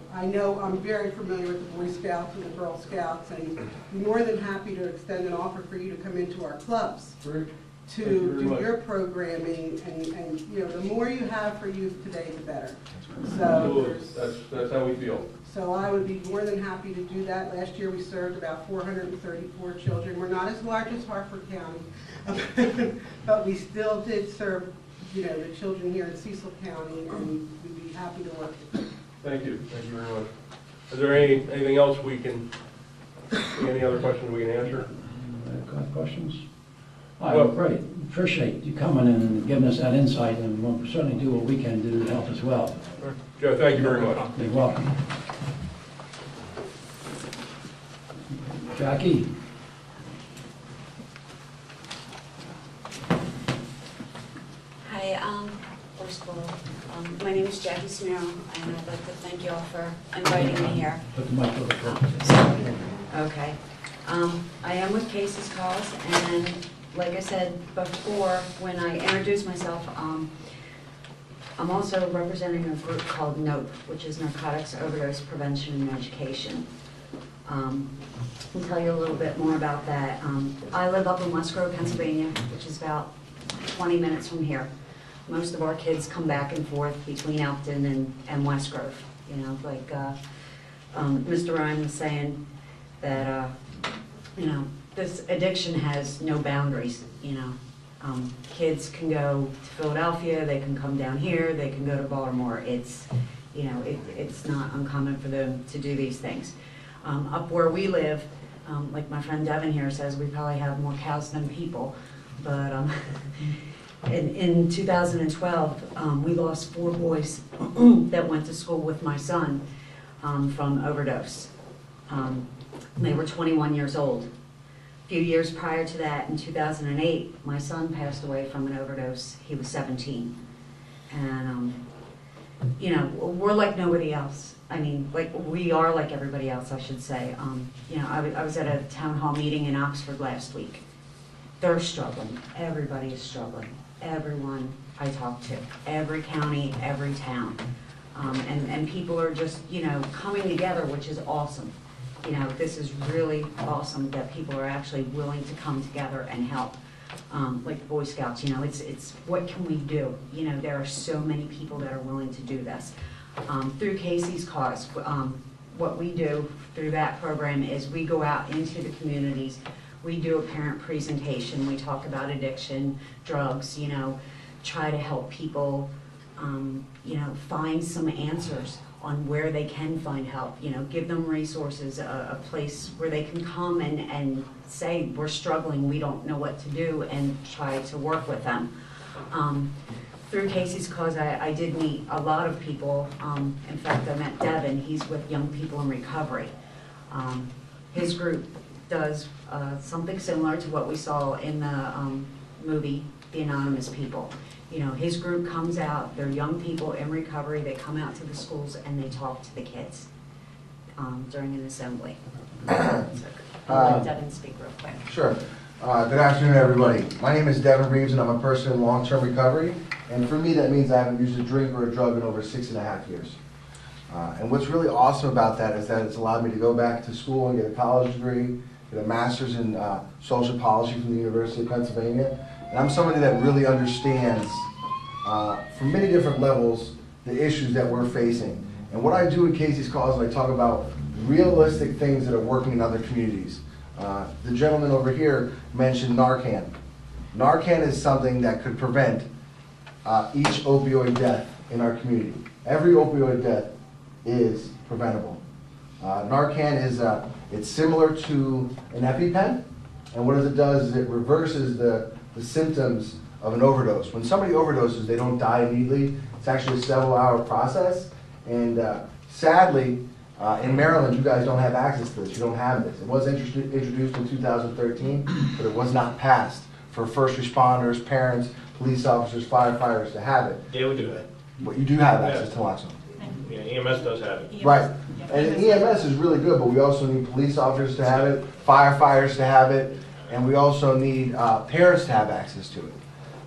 I'm very familiar with the Boy Scouts and the Girl Scouts, and be more than happy to extend an offer for you to come into our clubs to do your programming, and you know, the more you have for youth today, the better. So that's how we feel. So I would be more than happy to do that. Last year we served about 434 children. We're not as large as Hartford County, but we still did serve, you know, the children here in Cecil County, and we'd be happy to work with them. Thank you very much. Is there anything else we can, any other questions we can answer? Got questions? All right, great. Appreciate you coming in and giving us that insight, and we'll certainly do what we can do to help as well. Joe, thank you very much. You're welcome. Jackie? Hi, first of all, my name is Jackie Smiro, and I'd like to thank you all for inviting me here. Put the mic over. Okay. I am with Cases Cause, and like I said before, when I introduced myself, I'm also representing a group called NOPE, which is Narcotics Overdose Prevention and Education. I'll tell you a little bit more about that. I live up in West Grove, Pennsylvania, which is about 20 minutes from here. Most of our kids come back and forth between Elkton and West Grove. You know, like Mr. Ryan was saying that, you know, this addiction has no boundaries, you know. Kids can go to Philadelphia, they can come down here, they can go to Baltimore. It's, you know, it's not uncommon for them to do these things. Up where we live, like my friend Devin here says, we probably have more cows than people, but in 2012, we lost 4 boys that went to school with my son from overdose. They were 21 years old. A few years prior to that, in 2008, my son passed away from an overdose. He was 17. And, you know, we're like nobody else. I mean, like, we are like everybody else, I should say. You know, I was at a town hall meeting in Oxford last week. They're struggling. Everybody is struggling. Everyone I talk to. Every county, every town. And people are just, you know, coming together, which is awesome. You know, this is really awesome that people are actually willing to come together and help. Like the Boy Scouts, you know, it's what can we do? You know, there are so many people that are willing to do this. Through Casey's Cause, what we do through that program is we go out into the communities, we do a parent presentation, we talk about addiction, drugs, you know, try to help people, you know, find some answers on where they can find help, you know, give them resources, a place where they can come and say, we're struggling, we don't know what to do, and try to work with them. Through Casey's Cause, I did meet a lot of people. In fact, I met Devin. He's with Young People in Recovery. His group does something similar to what we saw in the movie, The Anonymous People. You know, his group comes out, they're young people in recovery, they come out to the schools and they talk to the kids during an assembly. Let Devin speak real quick. Sure. Good afternoon, everybody. My name is Devin Reeves, and I'm a person in long-term recovery. And for me, that means I haven't used a drink or a drug in over 6.5 years. And what's really awesome about that is that it's allowed me to go back to school and get a college degree, get a master's in social policy from the University of Pennsylvania. And I'm somebody that really understands, from many different levels, the issues that we're facing. And what I do in Casey's Cause is I talk about realistic things that are working in other communities. The gentleman over here mentioned Narcan. Narcan is something that could prevent each opioid death in our community. Every opioid death is preventable. Narcan is it's similar to an EpiPen, and what it does is it reverses the symptoms of an overdose. When somebody overdoses, they don't die immediately. It's actually a several-hour process, and sadly, in Maryland, you guys don't have access to this. You don't have this. It was introduced in 2013, but it was not passed for first responders, parents, police officers, firefighters to have it. Yeah, we do that. But you do have access to naloxone. Yeah, EMS does have it. Right. And EMS is really good, but we also need police officers to have it, firefighters to have it, and we also need parents to have access to it.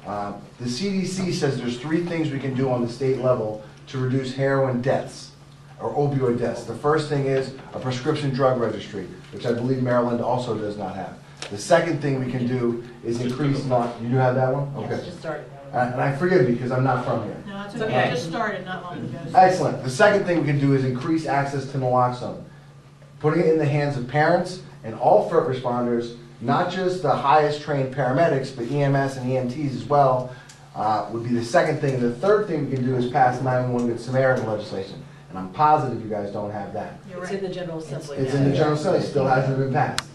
The CDC says there's 3 things we can do on the state level to reduce heroin deaths or opioid deaths. The first thing is a prescription drug registry, which I believe Maryland also does not have. The second thing we can do is increase, you do have that one? Okay. Just started. And I forgive you because I'm not from here. No, it's okay, I just started not long ago. Excellent. The second thing we can do is increase access to naloxone. Putting it in the hands of parents and all first responders, not just the highest trained paramedics, but EMS and EMTs as well, would be the second thing. The third thing we can do is pass 911 Good Samaritan legislation. And I'm positive you guys don't have that. It's in the General Assembly. It's in the General Assembly, still hasn't been passed.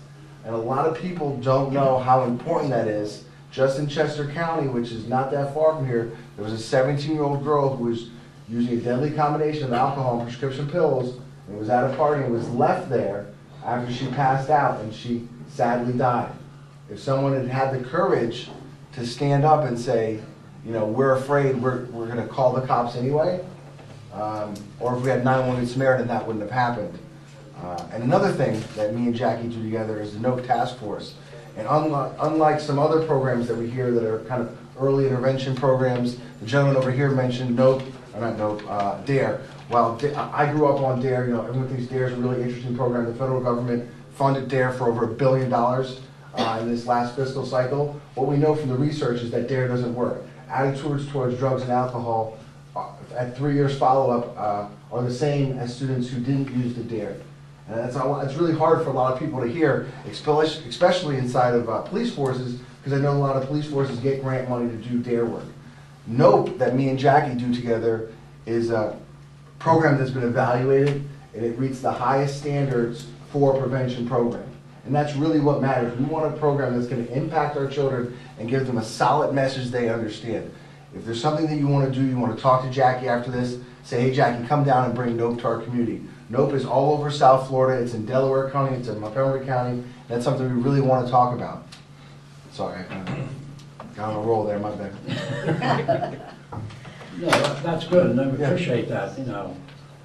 And a lot of people don't know how important that is. Just in Chester County, which is not that far from here, there was a 17-year-old girl who was using a deadly combination of alcohol and prescription pills, and was at a party and was left there after she passed out, and she sadly died. If someone had had the courage to stand up and say, you know, we're afraid, we're going to call the cops anyway, or if we had 911 Samaritan, that wouldn't have happened. And another thing that me and Jackie do together is the NOPE Task Force. And unlike some other programs that we hear that are kind of early intervention programs, the gentleman over here mentioned NOPE, or not NOPE, DARE. Well, I grew up on DARE. You know, everyone thinks DARE is a really interesting program. The federal government funded DARE for over $1 billion in this last fiscal cycle. What we know from the research is that DARE doesn't work. Attitudes towards drugs and alcohol at 3 years follow-up are the same as students who didn't use the DARE. And it's really hard for a lot of people to hear, especially inside of police forces, because I know a lot of police forces get grant money to do DARE work. NOPE, that me and Jackie do together, is a program that's been evaluated, and it meets the highest standards for a prevention program. And that's really what matters. We want a program that's going to impact our children and give them a solid message they understand. If there's something that you want to do, you want to talk to Jackie after this, say, hey Jackie, come down and bring NOPE to our community. NOPE is all over South Florida. It's in Delaware County. It's in Montgomery County. That's something we really want to talk about. Sorry, I got on a roll there, my bad. No, that's good, and I appreciate that, you know.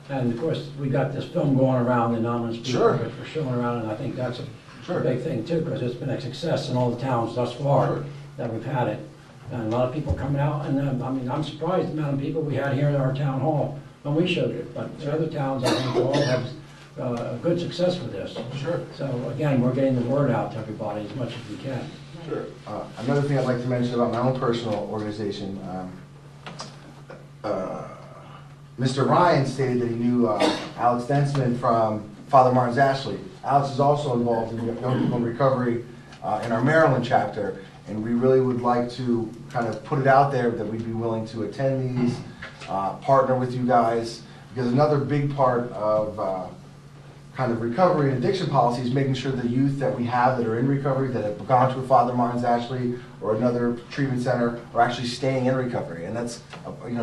And of course, we got this film going around, the Anonymous People, Sure. which we're showing around, and I think that's a Sure. big thing too, because it's been a success in all the towns thus far Sure. that we've had it. And a lot of people coming out, and I mean, I'm surprised the amount of people we had here at our town hall when we showed it, but the other towns, I think, all have a good success with this. Sure. So again, we're getting the word out to everybody as much as we can. Sure. Another thing I'd like to mention about my own personal organization, Mr. Ryan stated that he knew Alex Densman from Father Martin's Ashley. Alex is also involved in Young People in Recovery in our Maryland chapter, and we really would like to kind of put it out there that we'd be willing to attend these, partner with you guys, because another big part of kind of recovery and addiction policies, making sure the youth that we have that are in recovery, that have gone to a Father Martin's Ashley or another treatment center, are actually staying in recovery. And that's,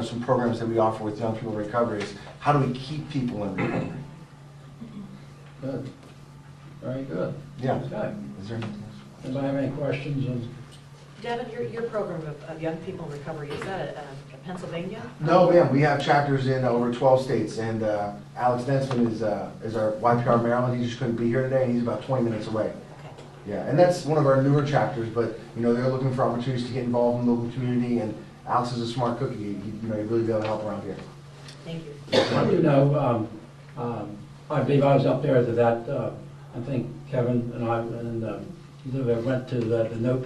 some programs that we offer with young people in recovery is how do we keep people in recovery? Good. Very good. Yeah. Okay. Is there anything else? Anybody have any questions? Devin, your program of young people in recovery, is that Pennsylvania? No, ma'am, we have chapters in over 12 states, and Alex Densman is our YPR Maryland. He just couldn't be here today, and he's about 20 minutes away. Okay. Yeah, and that's one of our newer chapters, but, they're looking for opportunities to get involved in the local community, and Alex is a smart cookie. He'd really be able to help around here. Thank you. I do know, I believe I was up there to that, I think Kevin and I went to the NOPE,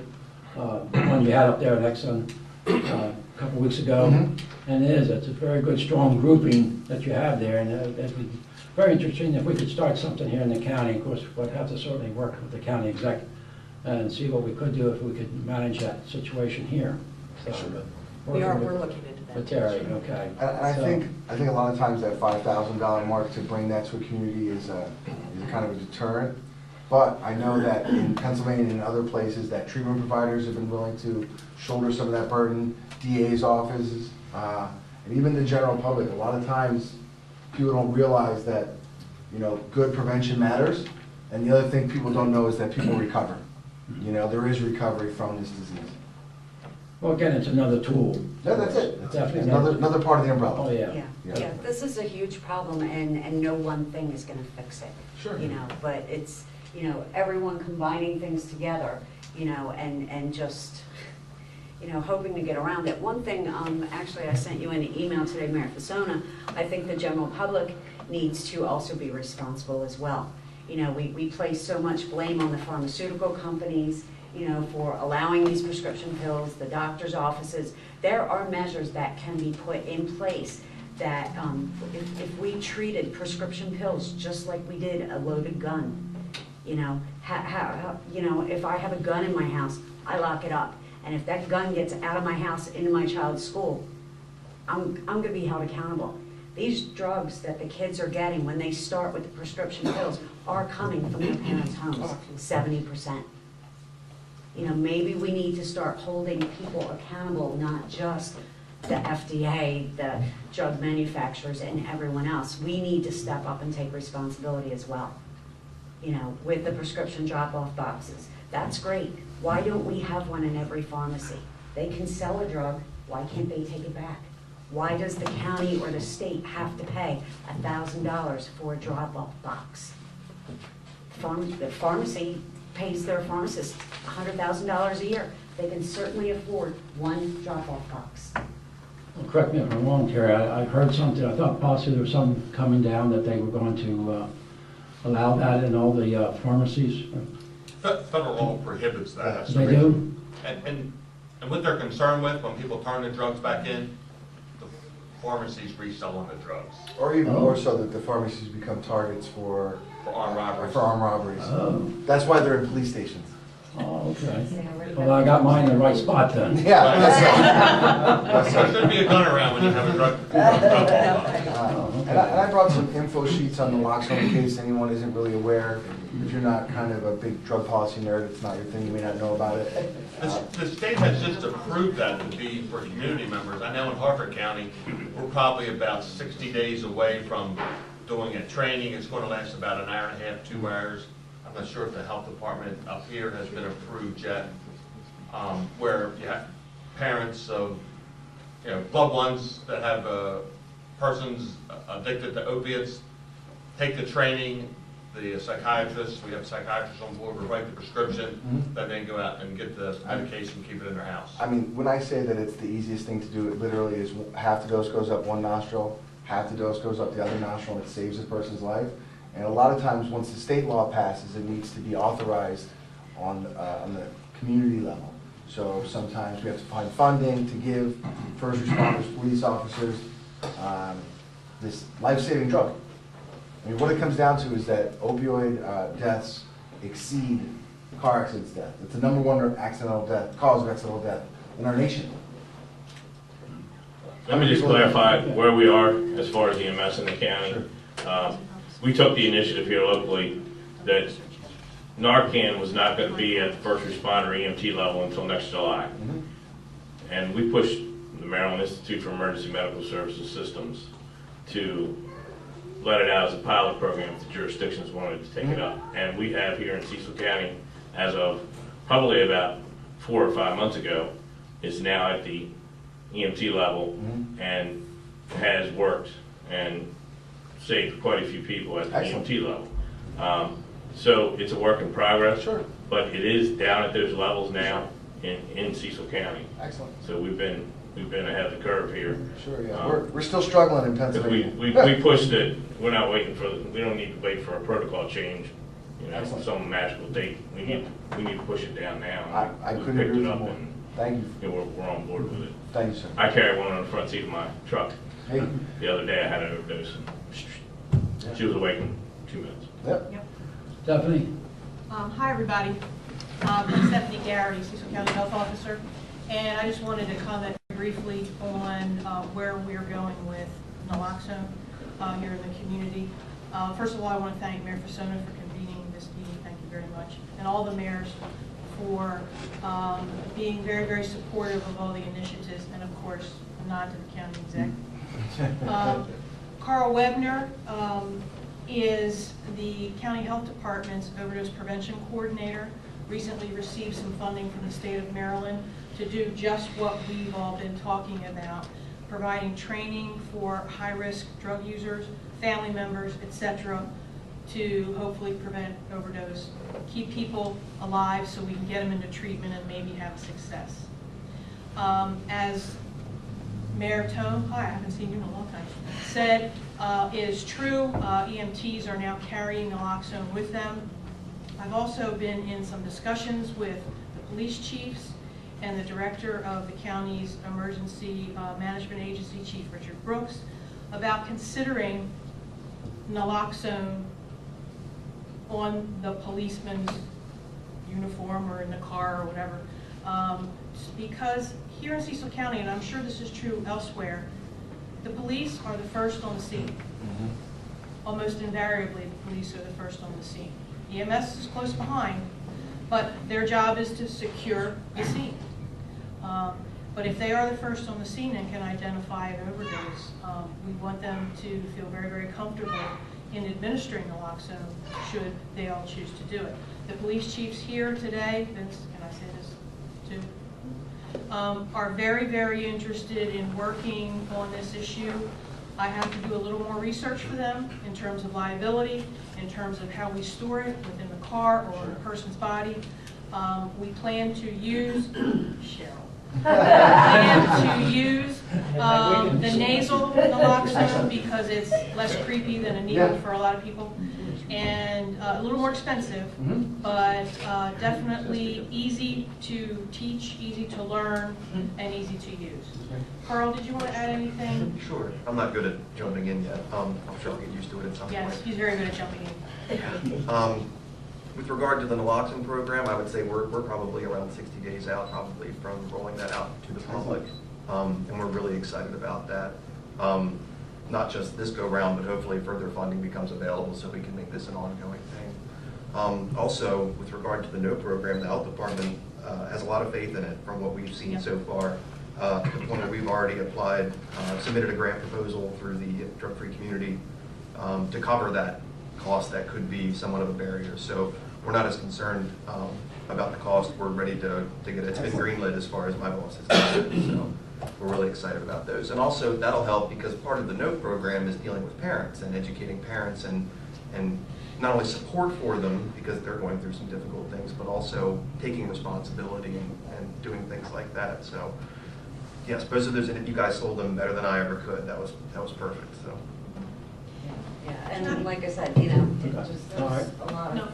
one you had up there in Exxon a couple weeks ago. Mm-hmm. And it's a very good, strong grouping that you have there, and it'd be very interesting if we could start something here in the county. Of course, we'd have to certainly work with the county exec and see what we could do if we could manage that situation here. So, but We're looking into that. with Terry, okay. And I So- think a lot of times that $5,000 mark to bring that to a community is a kind of a deterrent. But I know that in Pennsylvania and other places that treatment providers have been willing to shoulder some of that burden, DA's offices, and even the general public. A lot of times people don't realize that, good prevention matters. And the other thing people don't know is that people recover. There is recovery from this disease. Well, again, it's another tool. Yeah, that's it. It's Definitely. another part of the umbrella. Oh, yeah. Yeah, this is a huge problem, and no one thing is gonna fix it. Sure. But it's, everyone combining things together, and just, hoping to get around it. One thing, actually, I sent you an email today, Mayor Fasona. I think the general public needs to also be responsible as well. We place so much blame on the pharmaceutical companies, for allowing these prescription pills, the doctor's offices. There are measures that can be put in place that if we treated prescription pills just like we did a loaded gun, if I have a gun in my house, I lock it up. And if that gun gets out of my house into my child's school, I'm gonna be held accountable. These drugs that the kids are getting when they start with the prescription pills are coming from their parents' homes, 70%. Maybe we need to start holding people accountable, not just the FDA, the drug manufacturers, and everyone else. We need to step up and take responsibility as well. With the prescription drop-off boxes. That's great. Why don't we have one in every pharmacy? They can sell a drug, why can't they take it back? Why does the county or the state have to pay $1,000 for a drop-off box? The pharmacy pays their pharmacist $100,000 a year. They can certainly afford one drop-off box. Well, correct me if I'm wrong, Terry, I heard something, I thought possibly there was something coming down that they were going to allow that in all the pharmacies. Federal law prohibits that. They do? And what they're concerned with, when people turn the drugs back in, the pharmacies reselling the drugs. Or even more so that the pharmacies become targets for armed robberies. For armed robberies. Oh. That's why they're in police stations. Oh, okay. Well, I got mine in the right spot then. Yeah, that's There shouldn't be a gun around when you have a drug. And I brought some info sheets on naloxone in case anyone isn't really aware. If you're not kind of a big drug policy nerd, it's not your thing, you may not know about it. The state has just approved that to be for community members. I know in Harford County, we're probably about 60 days away from doing a training. It's going to last about an hour and a half, 2 hours. I'm not sure if the health department up here has been approved yet, where you have parents of, loved ones that have persons addicted to opiates, take the training, the psychiatrist, we have psychiatrists on board, will write the prescription, then go out and get the medication, keep it in their house. I mean, when I say that it's the easiest thing to do, it literally is half the dose goes up one nostril, half the dose goes up the other nostril, and it saves a person's life. And a lot of times, once the state law passes, it needs to be authorized on the community level. So sometimes we have to find funding to give first responders, police officers, this life-saving drug. I mean, what it comes down to is that opioid deaths exceed car accidents death. It's the #1 accidental death, cause of accidental death in our nation. Let me just clarify where we are as far as EMS in the county. we took the initiative here locally that Narcan was not going to be at the first responder EMT level until next July. And we pushed the Maryland Institute for Emergency Medical Services Systems to let it out as a pilot program if the jurisdictions wanted to take it up. And we have here in Cecil County, as of probably about 4 or 5 months ago, is now at the EMT level and has worked and saved quite a few people at the EMT level. So it's a work in progress. Sure. But it is down at those levels now in Cecil County. Excellent. So we've been ahead of the curve here. Sure, yeah. We're still struggling in Pennsylvania. We pushed it. We're not waiting for. We don't need to wait for a protocol change. You know, Excellent. some magical date. We need to push it down now. I We couldn't picked agree it with up you more. and, Thank you. we're on board with it. Thank you, sir. I carry one on the front seat of my truck. Hey. The other day I had an overdose and she was awake in 2 minutes. Yep. Stephanie? Hi, everybody. I'm Stephanie Garrity, Cecil County Health Officer, and I just wanted to comment briefly on where we're going with naloxone here in the community. First of all, I want to thank Mayor Fasona for convening this meeting. Thank you very much. And all the mayors for being very, very supportive of all the initiatives, and of course, a nod to the county exec. Carl Webner is the County Health Department's overdose prevention coordinator. Recently received some funding from the state of Maryland to do just what we've all been talking about, providing training for high-risk drug users, family members, etc., to hopefully prevent overdose, keep people alive so we can get them into treatment and maybe have success. As Mayor Tone, hi, I haven't seen you in a long time, said is true. EMTs are now carrying naloxone with them. I've also been in some discussions with the police chiefs and the director of the county's emergency management agency, Chief Richard Brooks, about considering naloxone on the policeman's uniform or in the car or whatever. Because here in Cecil County, and I'm sure this is true elsewhere, the police are the first on the scene. Almost invariably, the police are the first on the scene. EMS is close behind, but their job is to secure the scene. But if they are the first on the scene and can identify an overdose, we want them to feel very, very comfortable in administering naloxone should they all choose to do it. The police chiefs here today, Vince, can I say this too? Are very, very interested in working on this issue. I have to do a little more research for them in terms of liability, in terms of how we store it within the car or a person's body. We plan to use, Cheryl, plan to use the nasal naloxone because it's less creepy than a needle for a lot of people, and a little more expensive, but definitely easy to teach, easy to learn, and easy to use. Carl, did you want to add anything? Sure. I'm not good at jumping in yet. I'm sure I'll get used to it at some point. Yes, he's very good at jumping in. With regard to the naloxone program, I would say we're probably around 60 days out, probably, from rolling that out to the public. And we're really excited about that. Not just this go-round, but hopefully further funding becomes available so we can make this an ongoing thing. Also, with regard to the NO program, the health department has a lot of faith in it from what we've seen so far. To the point where we've already applied, submitted a grant proposal through the drug-free community to cover that cost that could be somewhat of a barrier. So we're not as concerned about the cost. We're ready to get it. It's been greenlit as far as my boss is concerned. So we're really excited about those. And also that'll help because part of the NO program is dealing with parents and educating parents and not only support for them because they're going through some difficult things, but also taking responsibility and doing things like that. So yes, both of those, you guys sold them better than I ever could. That was perfect. So. Yeah, and like I said, you know, it just, there's a lot of...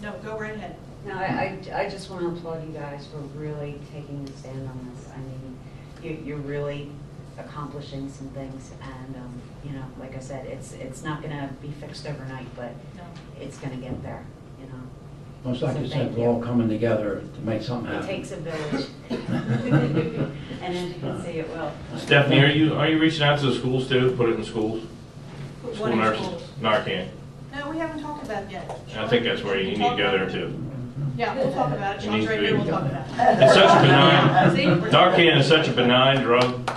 No, go right ahead. No, I just want to applaud you guys for really taking a stand on this. I mean, you're really accomplishing some things, and you know, like I said, it's not going to be fixed overnight, but it's going to get there. You know. Most like you said, we're all coming together to make something happen. It takes a village, and as you can see, it will. Stephanie, are you reaching out to the schools too? Put it in schools. School nurses. Narcan. No, we haven't talked about it yet. And I think that's where you need to go there too. Yeah, we'll talk about it. It Sean's needs right to here, be- we'll talk about it. It's such a benign, See? Narcan is such a benign drug.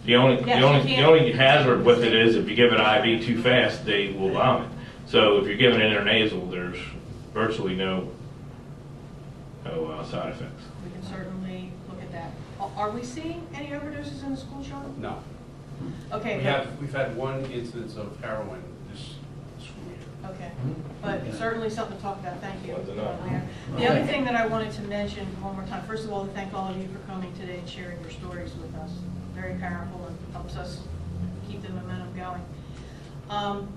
The only hazard with it is if you give it IV too fast, they will vomit. So if you're giving it intranasal, there's virtually no side effects. We can certainly look at that. Are we seeing any overdoses in the school, Sean? No. Okay. We've had one instance of heroin this school year. Okay, but certainly something to talk about, thank you. One's enough. Mayor. The other thing that I wanted to mention one more time, first of all, to thank all of you for coming today and sharing your stories with us. Very powerful and helps us keep the momentum going.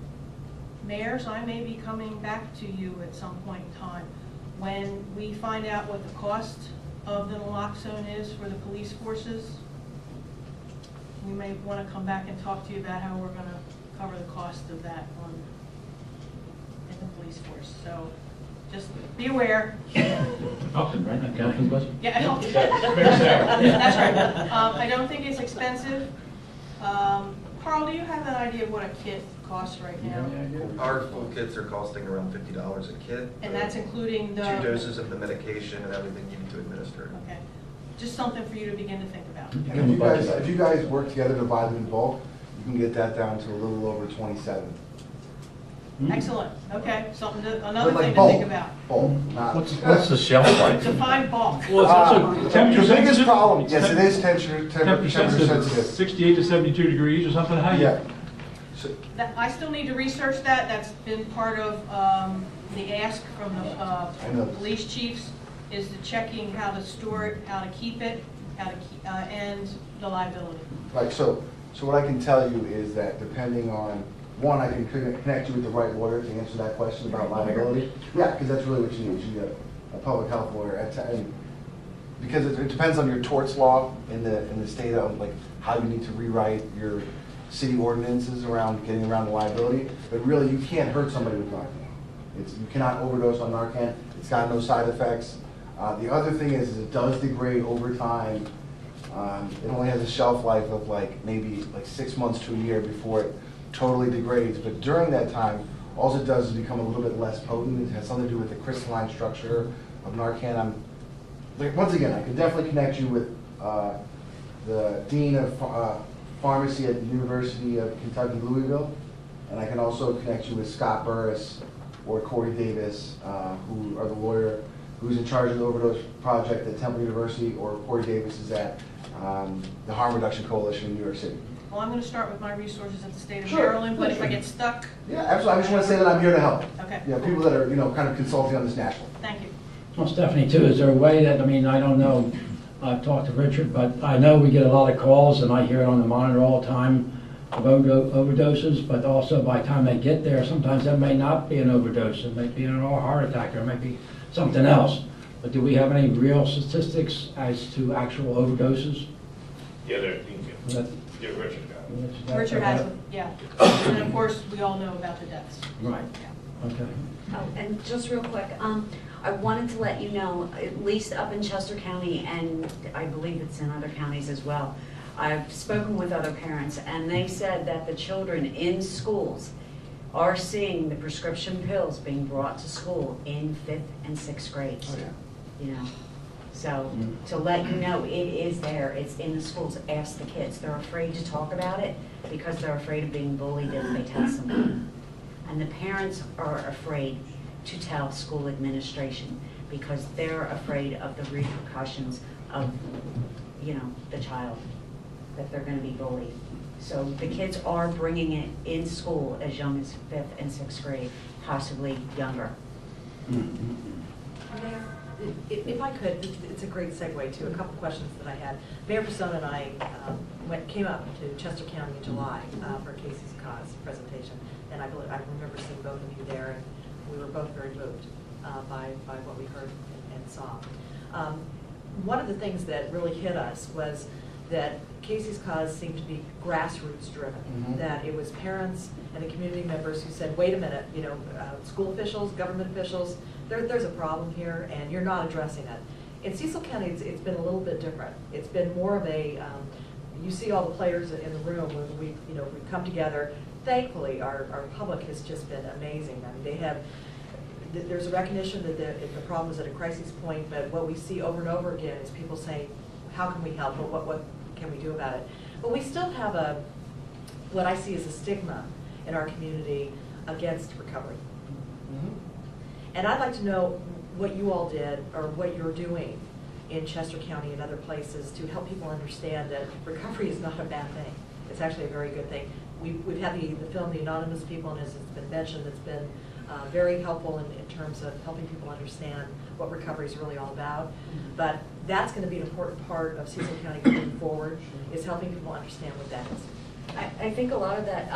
Mayors, I may be coming back to you at some point in time. When we find out what the cost of the naloxone is for the police forces, we may want to come back and talk to you about how we're going to cover the cost of that in the police force. So just be aware. Upton, right? Okay. Upton bus? Yeah, that's right. I don't think it's expensive. Carl, do you have an idea of what a kit costs right now? Our full kits are costing around $50 a kit. And that's including the... 2 doses of the medication and everything you need to administer. Okay. Just something for you to begin to think about. And if you guys work together to buy them in bulk, you can get that down to a little over 27. Excellent. Okay, another But like thing to bulk, think about. Bulk, not. What's the shelf life? Define bulk. The biggest problem, yes, it is temperature sensitive. 68 to 72 degrees or something, how you? Yeah. I still need to research that. That's been part of the ask from the police chiefs, is the checking how to store it, how to keep it, and the liability. Right, so what I can tell you is that depending on, one, I can connect you with the right lawyer to answer that question about liability. Yeah, because that's really what you need. You need a public health lawyer. And because it depends on your torts law in the state of like how you need to rewrite your city ordinances around getting around the liability. But really, you can't hurt somebody with Narcan. You cannot overdose on Narcan. It's got no side effects. The other thing is it does degrade over time. It only has a shelf life of maybe 6 months to a year before it totally degrades. But during that time, all it does is become a little bit less potent. It has something to do with the crystalline structure of Narcan. Once again, I can definitely connect you with the Dean of Pharmacy at the University of Kentucky, Louisville. And I can also connect you with Scott Burris or Corey Davis, who are the lawyer who's in charge of the overdose project at Temple University, or Corey Davis is at the Harm Reduction Coalition in New York City. Well, I'm going to start with my resources at the state of Sure. Maryland, but if I get stuck... Yeah, absolutely. I just want to say that I'm here to help. Okay. Yeah, people that are, kind of consulting on this nationally. Thank you. Well, Stephanie, too, is there a way that, I don't know, I've talked to Richard, but I know we get a lot of calls, and I hear it on the monitor all the time of overdoses, but also by the time they get there, sometimes that may not be an overdose. It might be an heart attack, or it might be something else. But do we have any real statistics as to actual overdoses? Yeah, Richard got it. Richard has them, yeah. And of course, we all know about the deaths. Right. Okay. Oh, and just real quick, I wanted to let you know, at least up in Chester County, and I believe it's in other counties as well, I've spoken with other parents, and they said that the children in schools are seeing the prescription pills being brought to school in 5th and 6th grades. Oh, yeah. So to let you know, it is there, it's in the schools. Ask the kids. They're afraid to talk about it because they're afraid of being bullied if they tell somebody. And the parents are afraid to tell school administration because they're afraid of the repercussions of, the child, that they're going to be bullied. So the kids are bringing it in school as young as 5th and 6th grade, possibly younger. Mayor, if I could, it's a great segue to a couple questions that I had. Mayor Persona and I came up to Chester County in July for Casey's Cause presentation, and I remember seeing both of you there, and we were both very moved by what we heard and saw. One of the things that really hit us was that Casey's Cause seemed to be grassroots driven, that it was parents and the community members who said, wait a minute, school officials, government officials, there's a problem here and you're not addressing it. In Cecil County, it's been a little bit different. It's been more of a, you see all the players in the room when we come together, thankfully, our public has just been amazing. I mean, they have, there's a recognition that the problem is at a crisis point, but what we see over and over again is people saying, how can we help, or what can we do about it? But we still have what I see as a stigma in our community against recovery. And I'd like to know what you all did, or what you're doing in Chester County and other places to help people understand that recovery is not a bad thing. It's actually a very good thing. We've had the film The Anonymous People, and as it's been mentioned, it's been very helpful in terms of helping people understand what recovery is really all about. But that's going to be an important part of Cecil County moving forward, is helping people understand what that is. I think a lot of that,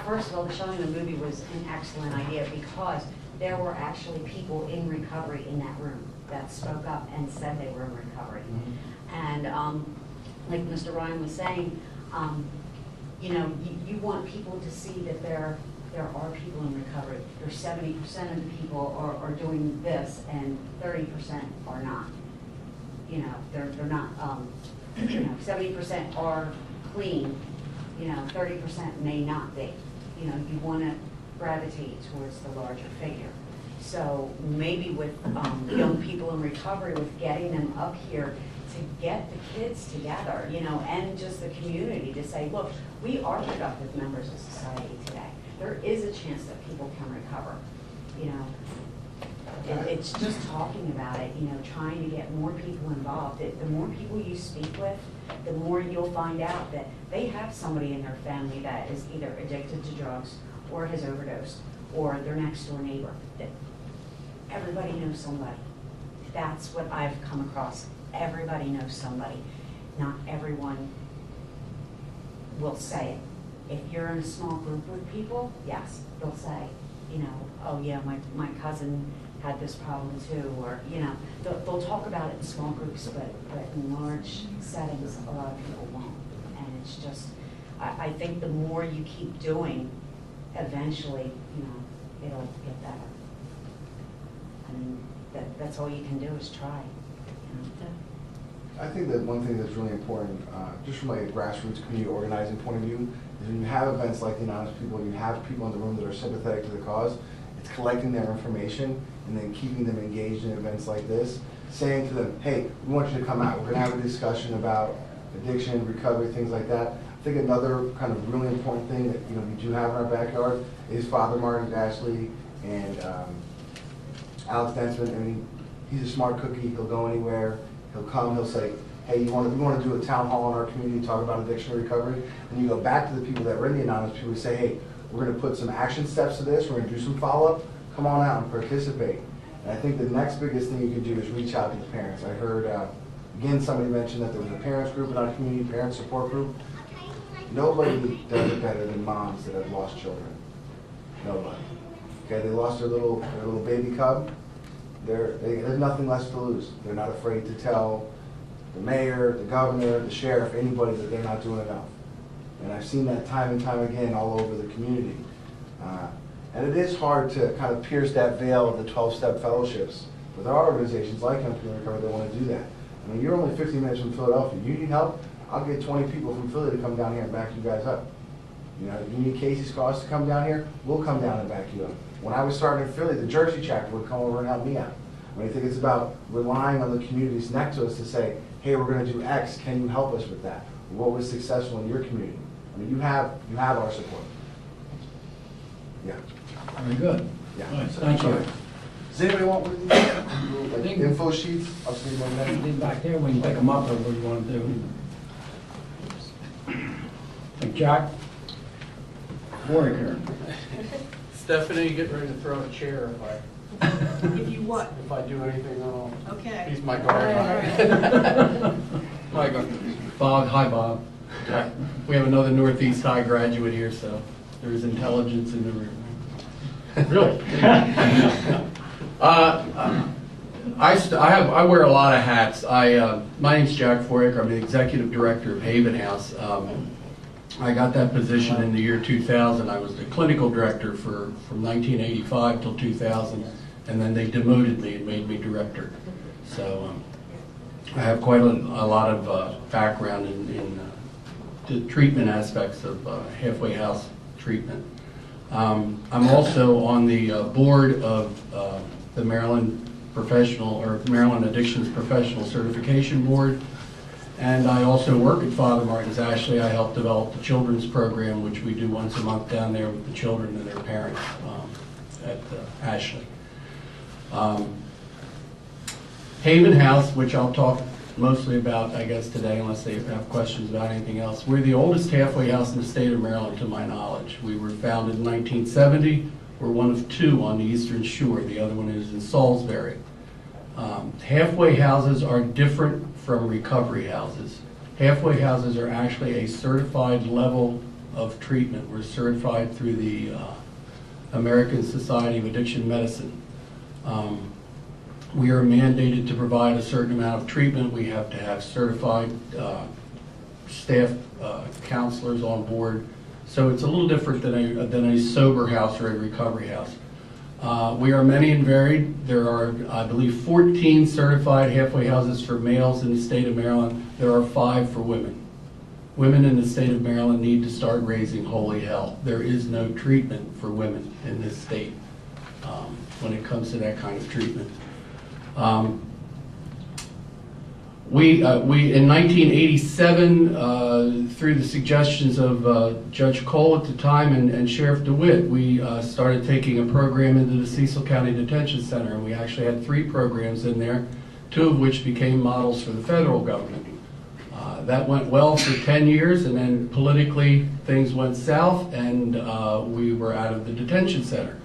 first of all, the showing of the movie was an excellent idea because there were actually people in recovery in that room that spoke up and said they were in recovery. And like Mr. Ryan was saying, you know, you want people to see that there are people in recovery. There's 70% of the people are doing this and 30% are not. You know, they're not, you know, 70% are clean, you know, 30% may not be. You know, you want to gravitate towards the larger figure. So maybe with young people in recovery, with getting them up here to get the kids together, you know, and just the community to say, look, we are productive members of society today. There is a chance that people can recover, you know. It's just talking about it, you know, trying to get more people involved. The more people you speak with, the more you'll find out that they have somebody in their family that is either addicted to drugs or has overdosed, or their next door neighbor. That everybody knows somebody. That's what I've come across. Everybody knows somebody. Not everyone will say it. If you're in a small group with people, yes, they'll say, you know, oh yeah, my cousin had this problem too, or, you know, they'll talk about it in small groups, but in large settings, a lot of people won't. And it's just, I think the more you keep doing, eventually, you know, it'll get better. I mean, that's all you can do is try. You know? I think that one thing that's really important, just from like a grassroots community organizing point of view, is when you have events like the Anonymous People, and you have people in the room that are sympathetic to the cause, it's collecting their information and then keeping them engaged in events like this, saying to them, hey, we want you to come out. We're going to have a discussion about addiction, recovery, things like that. I think another kind of really important thing that, you know, we do have in our backyard is Father Martin Dashley and Alex Densman. I mean, he's a smart cookie. He'll go anywhere. He'll come. He'll say, hey, we want to do a town hall in our community, talk about addiction and recovery. And you go back to the people that were in the Anonymous People and say, hey, we're going to put some action steps to this. We're going to do some follow-up. Come on out and participate. And I think the next biggest thing you can do is reach out to the parents. I heard, again, somebody mentioned that there was a parents group in our community, parent support group. Nobody does it better than moms that have lost children. Nobody. Okay, they lost their little baby cub. There's nothing less to lose. They're not afraid to tell the mayor, the governor, the sheriff, anybody that they're not doing enough. And I've seen that time and time again all over the community. And it is hard to kind of pierce that veil of the 12-step fellowships. But there are organizations like Young People in Recovery that want to do that. I mean, you're only 15 minutes from Philadelphia. You need help? I'll get 20 people from Philly to come down here and back you guys up. You know, you need Casey's Cause to come down here, we'll come down and back you up. When I was starting in Philly, the Jersey chapter would come over and help me out. I mean, I think it's about relying on the communities next to us to say, hey, we're going to do X, can you help us with that? What was successful in your community? I mean, you have our support. Yeah. Very good. Yeah. All right, thank you. Does anybody want one of these? Like info sheets? I'll see one next. Leave back there, we can pick them up or what do you want to do? Like Jack? Warwicker. Stephanie, get ready to throw a chair If you what? if I do anything wrong. Okay. He's my guardian. Hi, Bob. Hi, Bob. We have another Northeast High graduate here, so there's intelligence in the room. Really? I wear a lot of hats. My name's Jack Foraker. I'm the executive director of Haven House. I got that position in the year 2000. I was the clinical director from 1985 till 2000, and then they demoted me and made me director. So I have quite a lot of background in the treatment aspects of halfway house treatment. I'm also on the board of the Maryland Maryland Addictions Professional Certification Board. And I also work at Father Martin's Ashley. I help develop the children's program, which we do once a month down there with the children and their parents at Ashley. Haven House, which I'll talk mostly about, I guess, today, unless they have questions about anything else. We're the oldest halfway house in the state of Maryland, to my knowledge. We were founded in 1970. We're one of two on the Eastern Shore. The other one is in Salisbury. Halfway houses are different from recovery houses. Halfway houses are actually a certified level of treatment. We're certified through the American Society of Addiction Medicine. We are mandated to provide a certain amount of treatment. We have to have certified staff counselors on board. So it's a little different than a sober house or a recovery house. We are many and varied. There are, I believe, 14 certified halfway houses for males in the state of Maryland. There are 5 for women. Women in the state of Maryland need to start raising holy hell. There is no treatment for women in this state when it comes to that kind of treatment. We in 1987, through the suggestions of Judge Cole at the time and Sheriff DeWitt, we started taking a program into the Cecil County Detention Center, and we actually had 3 programs in there, 2 of which became models for the federal government. That went well for 10 years, and then politically things went south, and we were out of the detention center.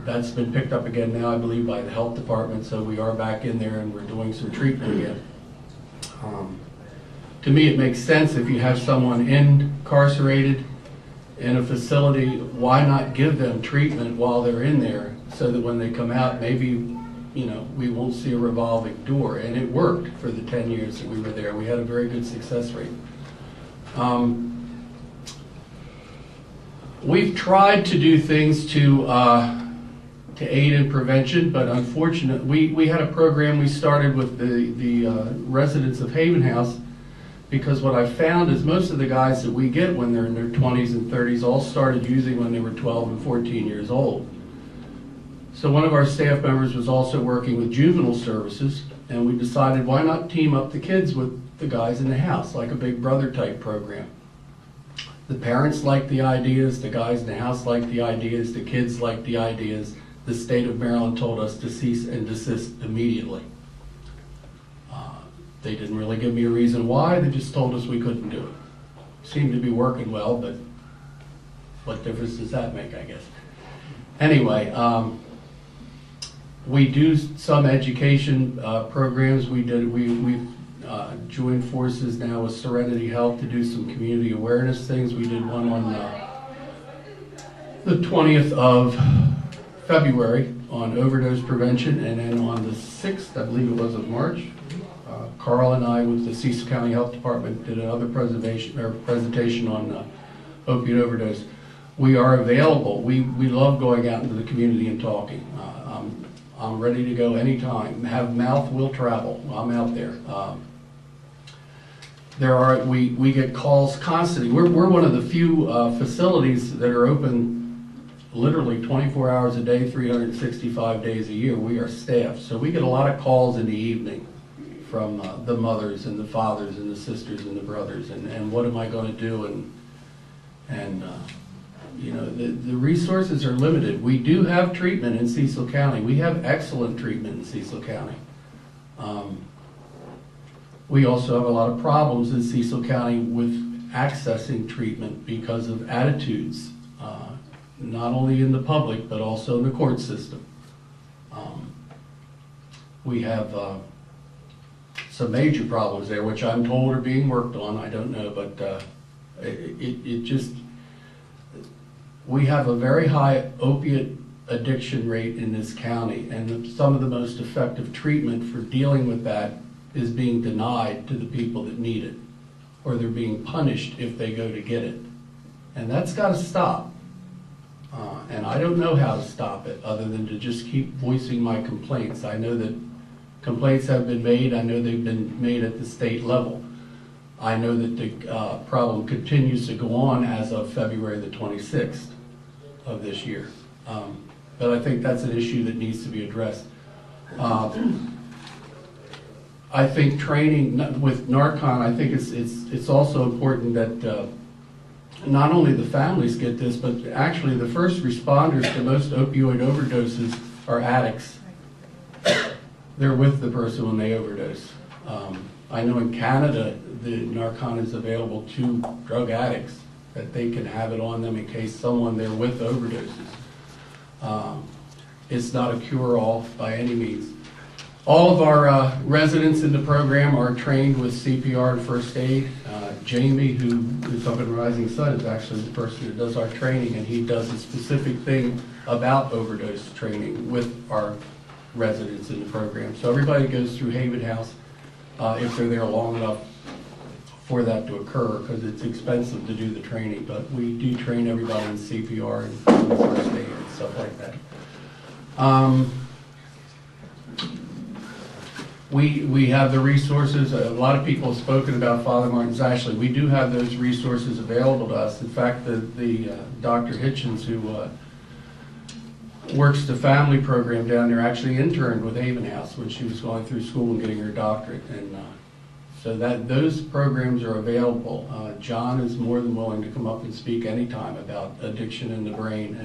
That's been picked up again now, I believe, by the health department, so we are back in there and we're doing some treatment again. To me, it makes sense if you have someone incarcerated in a facility, why not give them treatment while they're in there so that when they come out, maybe, you know, we won't see a revolving door. And it worked for the 10 years that we were there. We had a very good success rate. We've tried to do things to aid in prevention, but unfortunately, we had a program we started with the residents of Haven House, because what I found is most of the guys that we get when they're in their 20s and 30s all started using when they were 12 and 14 years old. So one of our staff members was also working with juvenile services, and we decided why not team up the kids with the guys in the house, like a Big Brother type program. The parents liked the ideas, the guys in the house liked the ideas, the kids liked the ideas. The state of Maryland told us to cease and desist immediately. They didn't really give me a reason why, they just told us we couldn't do it. Seemed to be working well, but what difference does that make, I guess? Anyway, we do some education programs. We've joined forces now with Serenity Health to do some community awareness things. We did one on the 20th of February on overdose prevention, and then on the 6th, I believe it was, of March, Carl and I with the Cecil County Health Department did another presentation on opiate overdose. We are available. We love going out into the community and talking. I'm ready to go anytime. Have mouth will travel. I'm out there. We get calls constantly. We're one of the few facilities that are open literally 24 hours a day, 365 days a year. We are staffed, so we get a lot of calls in the evening from the mothers and the fathers and the sisters and the brothers, and what am I going to do? And you know, the resources are limited. We do have treatment in Cecil County. We have excellent treatment in Cecil County. We also have a lot of problems in Cecil County with accessing treatment because of attitudes, not only in the public, but also in the court system. We have some major problems there, which I'm told are being worked on. I don't know, but we have a very high opiate addiction rate in this county, and some of the most effective treatment for dealing with that is being denied to the people that need it, or they're being punished if they go to get it. And that's got to stop. And I don't know how to stop it other than to just keep voicing my complaints. I know that complaints have been made. I know they've been made at the state level. I know that the problem continues to go on as of February the 26th of this year. But I think that's an issue that needs to be addressed. I think training with Narcan, I think it's also important that not only the families get this, but actually the first responders to most opioid overdoses are addicts. They're with the person when they overdose. I know in Canada, the Narcan is available to drug addicts, that they can have it on them in case someone they're with overdoses. It's not a cure-all by any means. All of our residents in the program are trained with CPR and first aid. Jamie, who is up in Rising Sun, is actually the person who does our training, and he does a specific thing about overdose training with our residents in the program. So everybody goes through Haven House if they're there long enough for that to occur, because it's expensive to do the training, but we do train everybody in CPR and first aid and stuff like that. We have the resources. A lot of people have spoken about Father Martin's Ashley. We do have those resources available to us. In fact, the Dr. Hitchens, who works the family program down there, actually interned with Haven House when she was going through school and getting her doctorate. And so that those programs are available. John is more than willing to come up and speak anytime about addiction in the brain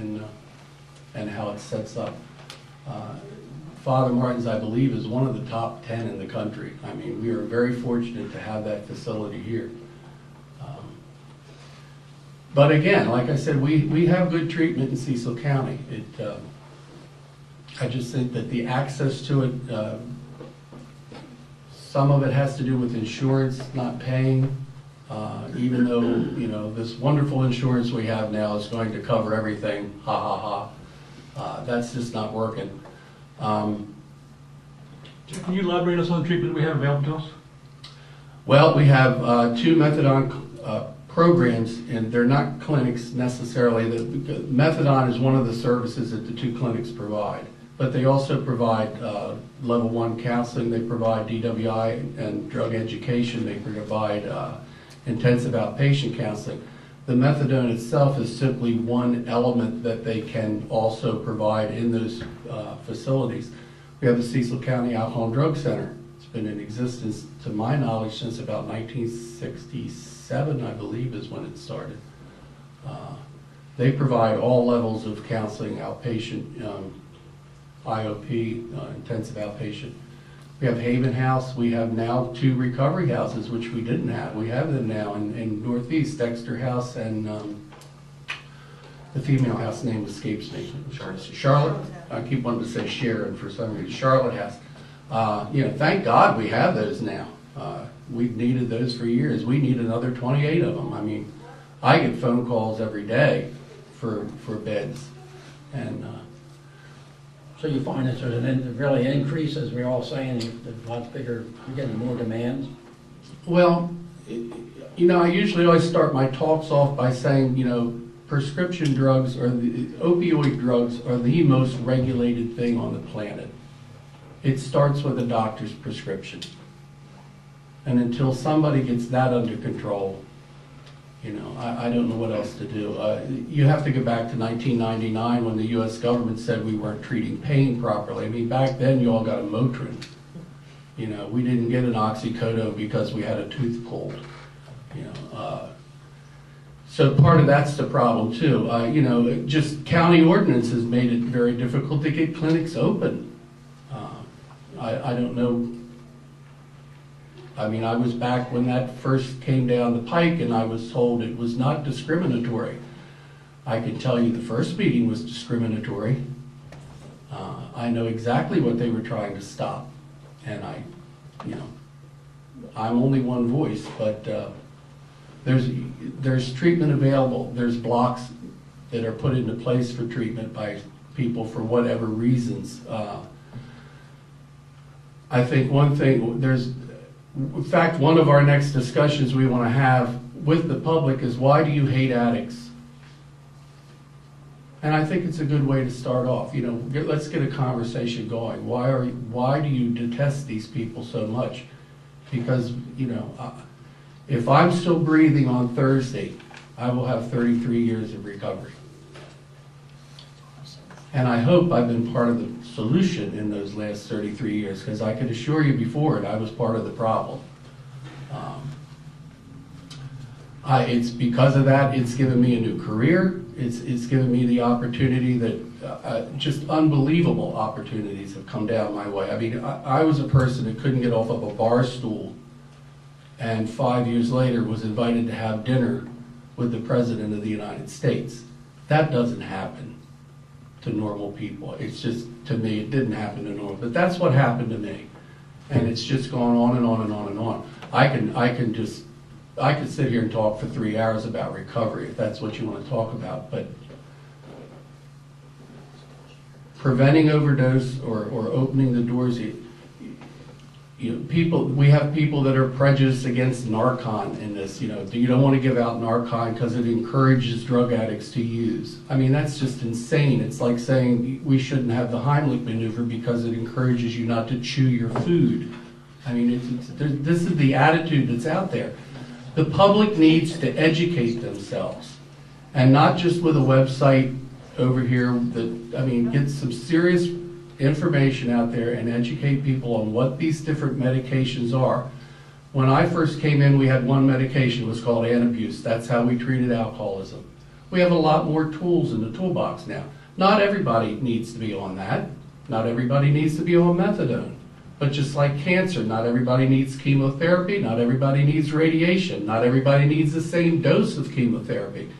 and how it sets up. Father Martin's, I believe, is one of the top 10 in the country. I mean, we are very fortunate to have that facility here. But again, like I said, we have good treatment in Cecil County. I just think that the access to it, some of it has to do with insurance not paying, even though, you know, this wonderful insurance we have now is going to cover everything, ha ha ha. That's just not working. Can you elaborate on some of the treatment we have available to us? Well, we have 2 methadone programs, and they're not clinics necessarily. The methadone is one of the services that the 2 clinics provide, but they also provide level 1 counseling. They provide DWI and drug education. They provide intensive outpatient counseling. The methadone itself is simply one element that they can also provide in those facilities. We have the Cecil County Alcohol and Drug Center. It's been in existence, to my knowledge, since about 1967, I believe, is when it started. They provide all levels of counseling, outpatient, IOP, intensive outpatient. We have Haven House. We have now 2 recovery houses, which we didn't have. We have them now in Northeast, Dexter House and the female house name escapes me. Charlotte. I keep wanting to say Sharon for some reason. Charlotte House. You know, thank God we have those now. We've needed those for years. We need another 28 of them. I mean, I get phone calls every day for beds, and. So you find that there's really increase, as we're all saying, there's lots bigger, you're getting more demands? Well, you know, I usually always start my talks off by saying, you know, prescription drugs or the opioid drugs are the most regulated thing on the planet. It starts with a doctor's prescription. And until somebody gets that under control, you know, I don't know what else to do. You have to go back to 1999 when the U.S. government said we weren't treating pain properly. I mean, back then you all got a Motrin. You know, we didn't get an oxycodone because we had a tooth pulled. You know, so part of that's the problem too. You know, just county ordinance has made it very difficult to get clinics open. I don't know. I mean, I was back when that first came down the pike, and I was told it was not discriminatory. I can tell you the first meeting was discriminatory. I know exactly what they were trying to stop, and you know, I'm only one voice, but there's treatment available. There's blocks that are put into place for treatment by people for whatever reasons. I think one thing, in fact, one of our next discussions we want to have with the public is, why do you hate addicts? And I think it's a good way to start off. You know, let's get a conversation going. Why do you detest these people so much? Because, you know, If I'm still breathing on Thursday, I will have 33 years of recovery. And I hope I've been part of the solution in those last 33 years, because I can assure you before it, I was part of the problem. It's because of that, it's given me a new career. It's given me the opportunity that, just unbelievable opportunities have come down my way. I mean, I was a person that couldn't get off of a bar stool, and 5 years later was invited to have dinner with the President of the United States. That doesn't happen to normal people. It's just, to me, it didn't happen to normal, but that's what happened to me. And it's just gone on and on and on and on. I could sit here and talk for 3 hours about recovery, if that's what you want to talk about, but preventing overdose or opening the doors, we have people that are prejudiced against Narcan in this, you don't want to give out Narcan because it encourages drug addicts to use. I mean, that's just insane. It's like saying we shouldn't have the Heimlich maneuver because it encourages you not to chew your food. I mean, this is the attitude that's out there. The public needs to educate themselves, and not just with a website over here get some serious information out there and educate people on what these different medications are. When I first came in, we had one medication, it was called Antabuse. That's how we treated alcoholism. We have a lot more tools in the toolbox now. Not everybody needs to be on that. Not everybody needs to be on methadone. But just like cancer, not everybody needs chemotherapy, not everybody needs radiation, not everybody needs the same dose of chemotherapy.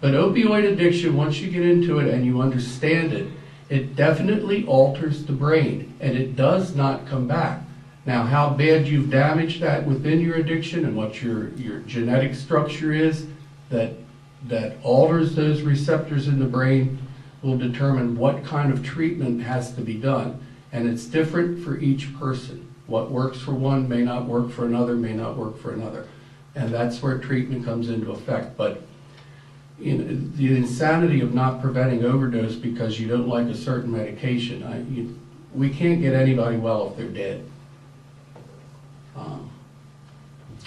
But opioid addiction, once you get into it and you understand it, it definitely alters the brain, and it does not come back. Now, how bad you've damaged that within your addiction and what your genetic structure is that alters those receptors in the brain will determine what kind of treatment has to be done. And it's different for each person. What works for one may not work for another, may not work for another. And that's where treatment comes into effect. But the insanity of not preventing overdose because you don't like a certain medication, we can't get anybody well if they're dead.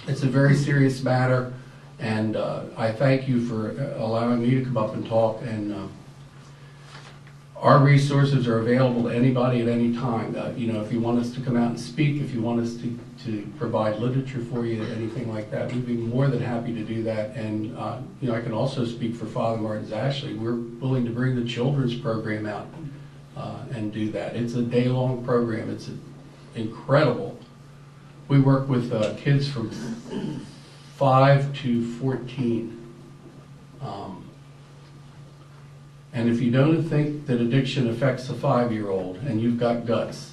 It's a very serious matter, and I thank you for allowing me to come up and talk. And our resources are available to anybody at any time. If you want us to come out and speak, if you want us to provide literature for you, anything like that, we'd be more than happy to do that. And I can also speak for Father Martin Zashley. We're willing to bring the children's program out and do that. It's a day-long program. It's incredible. We work with kids from 5 to 14. And if you don't think that addiction affects a 5-year-old and you've got guts,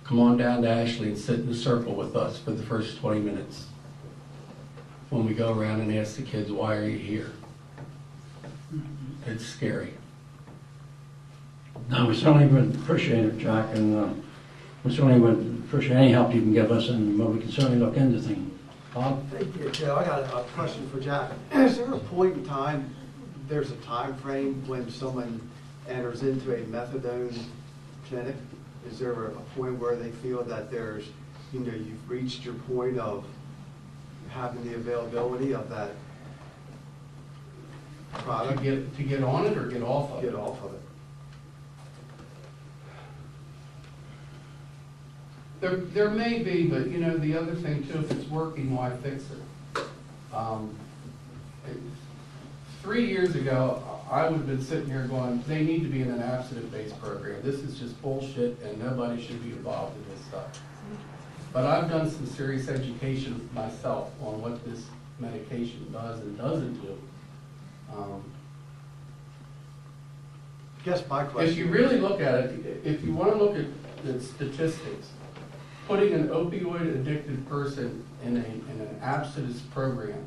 come on down to Ashley and sit in a circle with us for the first 20 minutes when we go around and ask the kids, why are you here? It's scary. No, we certainly would appreciate it, Jack, and we certainly would appreciate any help you can give us, and we can certainly look into things. Bob? Thank you, Joe. I got a question for Jack. Is there a point in time, there's a time frame when someone enters into a methadone clinic? Is there a point where they feel that there's, you've reached your point of having the availability of that product? To get on it or get off of it? Get off of it. There may be, but the other thing too, if it's working, why fix it? 3 years ago, I would have been sitting here going, they need to be in an abstinence-based program. This is just bullshit and nobody should be involved in this stuff. But I've done some serious education myself on what this medication does and doesn't do. I guess my question, if you really look at it, if you want to look at the statistics, putting an opioid-addicted person in an abstinence program,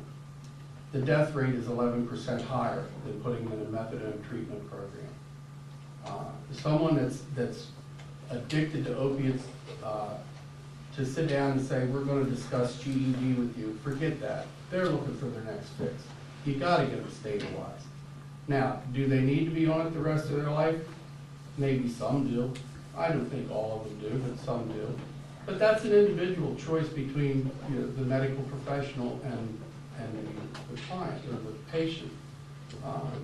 the death rate is 11% higher than putting them in a methadone treatment program. Someone that's addicted to opiates, to sit down and say, we're going to discuss GED with you, forget that. They're looking for their next fix. You got to get them stabilized. Now, do they need to be on it the rest of their life? Maybe some do. I don't think all of them do, but some do. But that's an individual choice between, you know, the medical professional and the client or the patient.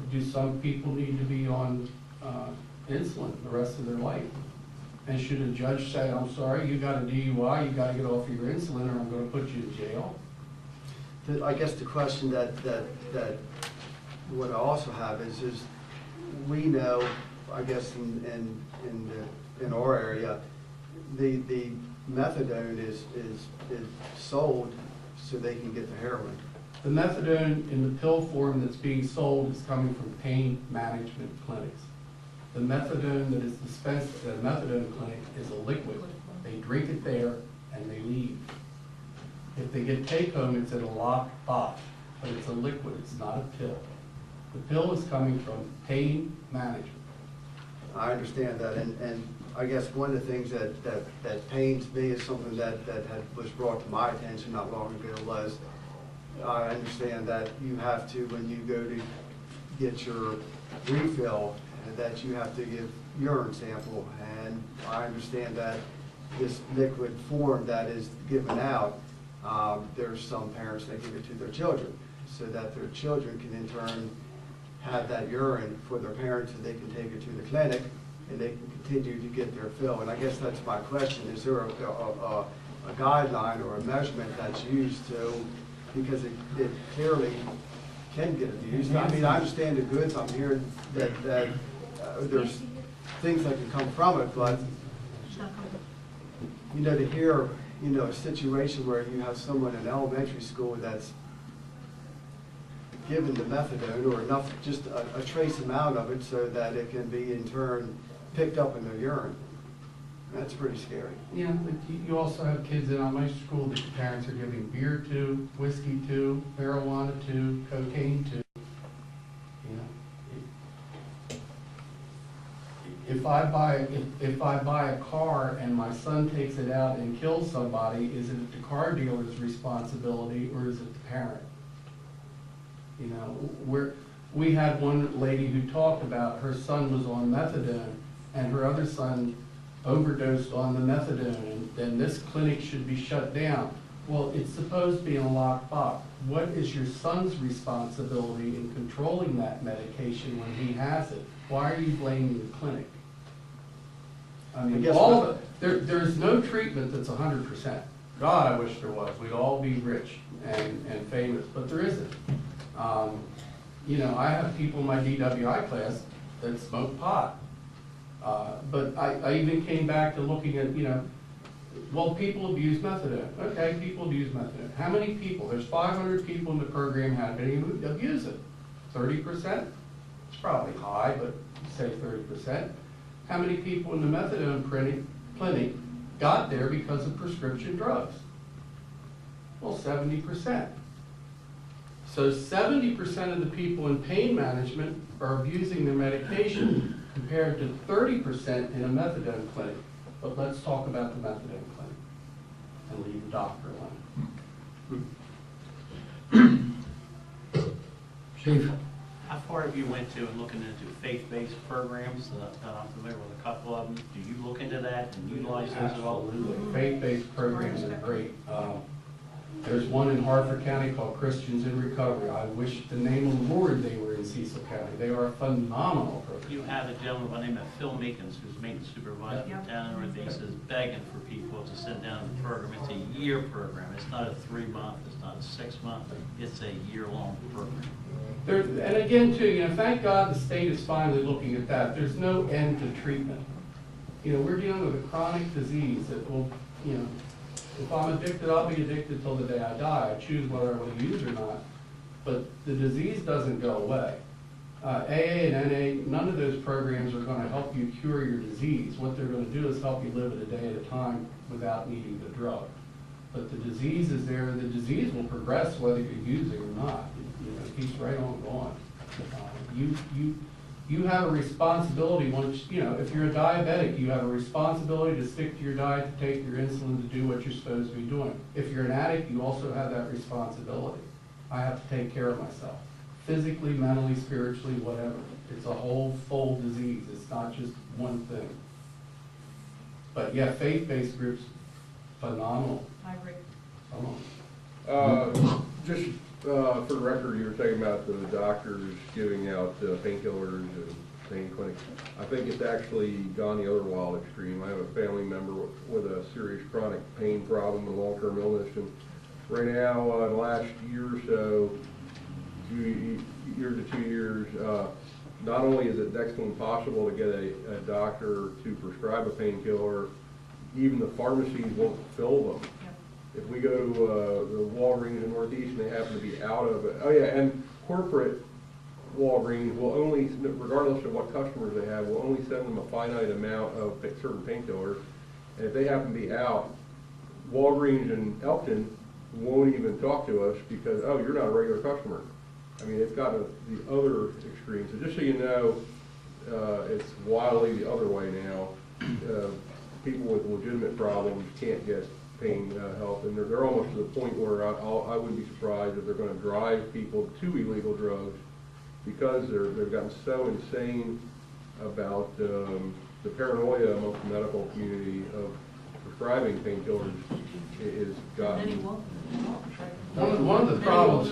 Do some people need to be on insulin the rest of their life? And should a judge say, I'm sorry, you got a DUI, you gotta get off your insulin or I'm gonna put you in jail? I guess the question that what I also have is we know, I guess in our area, the methadone is sold so they can get the heroin. The methadone in the pill form that's being sold is coming from pain management clinics. The methadone that is dispensed at a methadone clinic is a liquid. They drink it there and they leave. If they get take home, it's in a locked box, but it's a liquid, it's not a pill. The pill is coming from pain management. I understand that, and I guess one of the things that pains me is something that was brought to my attention not long ago was, I understand that you have to, when you go to get your refill, that you have to give urine sample, and I understand that this liquid form that is given out, there's some parents that give it to their children, so that their children can in turn have that urine for their parents, and they can take it to the clinic, and they can continue to get their fill. And I guess that's my question, is there a guideline or a measurement that's used to, because it clearly can get abused. I mean, I understand the goods, I'm hearing that there's things that can come from it, but, you know, to hear, you know, a situation where you have someone in elementary school that's given the methadone or enough, just a trace amount of it so that it can be in turn picked up in their urine. That's pretty scary. Yeah, but you also have kids in elementary school that the parents are giving beer to, whiskey to, marijuana to, cocaine to. You know, if I buy a car and my son takes it out and kills somebody, is it the car dealer's responsibility or is it the parent? You know, we had one lady who talked about her son was on methadone and her other son overdosed on the methadone, and then this clinic should be shut down. Well, it's supposed to be in a locked box. What is your son's responsibility in controlling that medication when he has it? Why are you blaming the clinic? I mean, all of it. There's no treatment that's 100%. God, I wish there was. We'd all be rich and famous, but there isn't. You know, I have people in my DWI class that smoke pot. But I even came back to looking at, you know, well, people abuse methadone. Okay, people abuse methadone. How many people? There's 500 people in the program how many abuse it? 30%? It's probably high, but say 30%. How many people in the methadone clinic got there because of prescription drugs? Well, 70%. So 70% of the people in pain management are abusing their medication compared to 30% in a methadone clinic. But let's talk about the methadone clinic and leave the doctor alone. Chief? How far have you went to and looking into faith-based programs? I'm familiar with a couple of them. Do you look into that and utilize those at all? Absolutely. Faith-based programs are great. There's one in Harford County called Christians in Recovery. I wish the name of the Lord they were in Cecil County. They are a phenomenal program. You have a gentleman by the name of Phil Meekins, who's maintenance supervisor for town and Northeast, is begging for people to sit down in the program. It's a year program. It's not a 3-month, it's not a 6-month, it's a year-long program. And again, too, you know, thank God the state is finally looking at that. There's no end to treatment. You know, we're dealing with a chronic disease that will, you know, if I'm addicted, I'll be addicted till the day I die. I choose whether I want to use or not. But the disease doesn't go away. AA and NA, none of those programs are going to help you cure your disease. What they're going to do is help you live it a day at a time without needing the drug. But the disease is there. The disease will progress whether you're using or not. You know, it keeps right on going. You have a responsibility once, you know, if you're a diabetic, you have a responsibility to stick to your diet, to take your insulin, to do what you're supposed to be doing. If you're an addict, you also have that responsibility. I have to take care of myself. Physically, mentally, spiritually, whatever. It's a whole full disease. It's not just one thing. But yeah, faith-based groups, phenomenal. I agree. Phenomenal. Just for the record, you were talking about the doctors giving out painkillers and pain clinics. I think it's actually gone the other wild extreme. I have a family member with a serious chronic pain problem and long-term illness, and right now, in the last year or so, year to 2 years, not only is it next to impossible to get a doctor to prescribe a painkiller, even the pharmacies won't fill them. If we go to the Walgreens in Northeast and they happen to be out of it, oh yeah, and corporate Walgreens will only, regardless of what customers they have, will only send them a finite amount of certain painkillers. And if they happen to be out, Walgreens in Elkton won't even talk to us because, oh, you're not a regular customer. I mean, it's got the other extreme. So just so you know, it's wildly the other way now. People with legitimate problems can't get pain help, and they're almost to the point where I wouldn't be surprised if they're going to drive people to illegal drugs because they've gotten so insane about the paranoia amongst the medical community of prescribing painkillers is gotten. One of the problems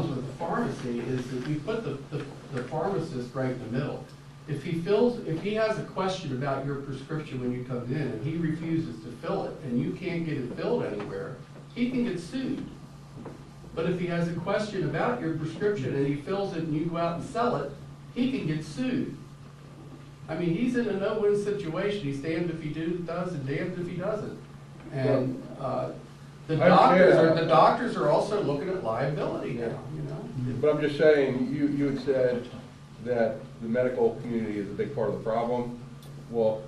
with the pharmacy is that we put the pharmacist right in the middle. If he has a question about your prescription when you come in and he refuses to fill it and you can't get it filled anywhere, he can get sued. But if he has a question about your prescription and he fills it and you go out and sell it, he can get sued. I mean, he's in a no-win situation. He's damned if he does and damned if he doesn't. And the doctors are also looking at liability now, you know. But I'm just saying, you had said that the medical community is a big part of the problem. Well,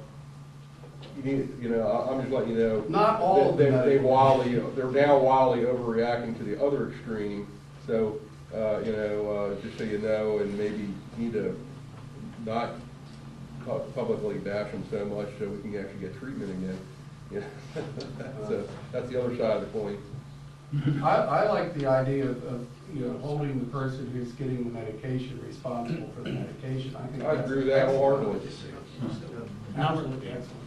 I'm just letting you know. Not all of them. They're now wildly overreacting to the other extreme. So, just so you know, and maybe need to not publicly bash them so much so we can actually get treatment again. So that's the other side of the coin. I like the idea of holding the person who's getting the medication responsible for the medication. I agree with that wholeheartedly. A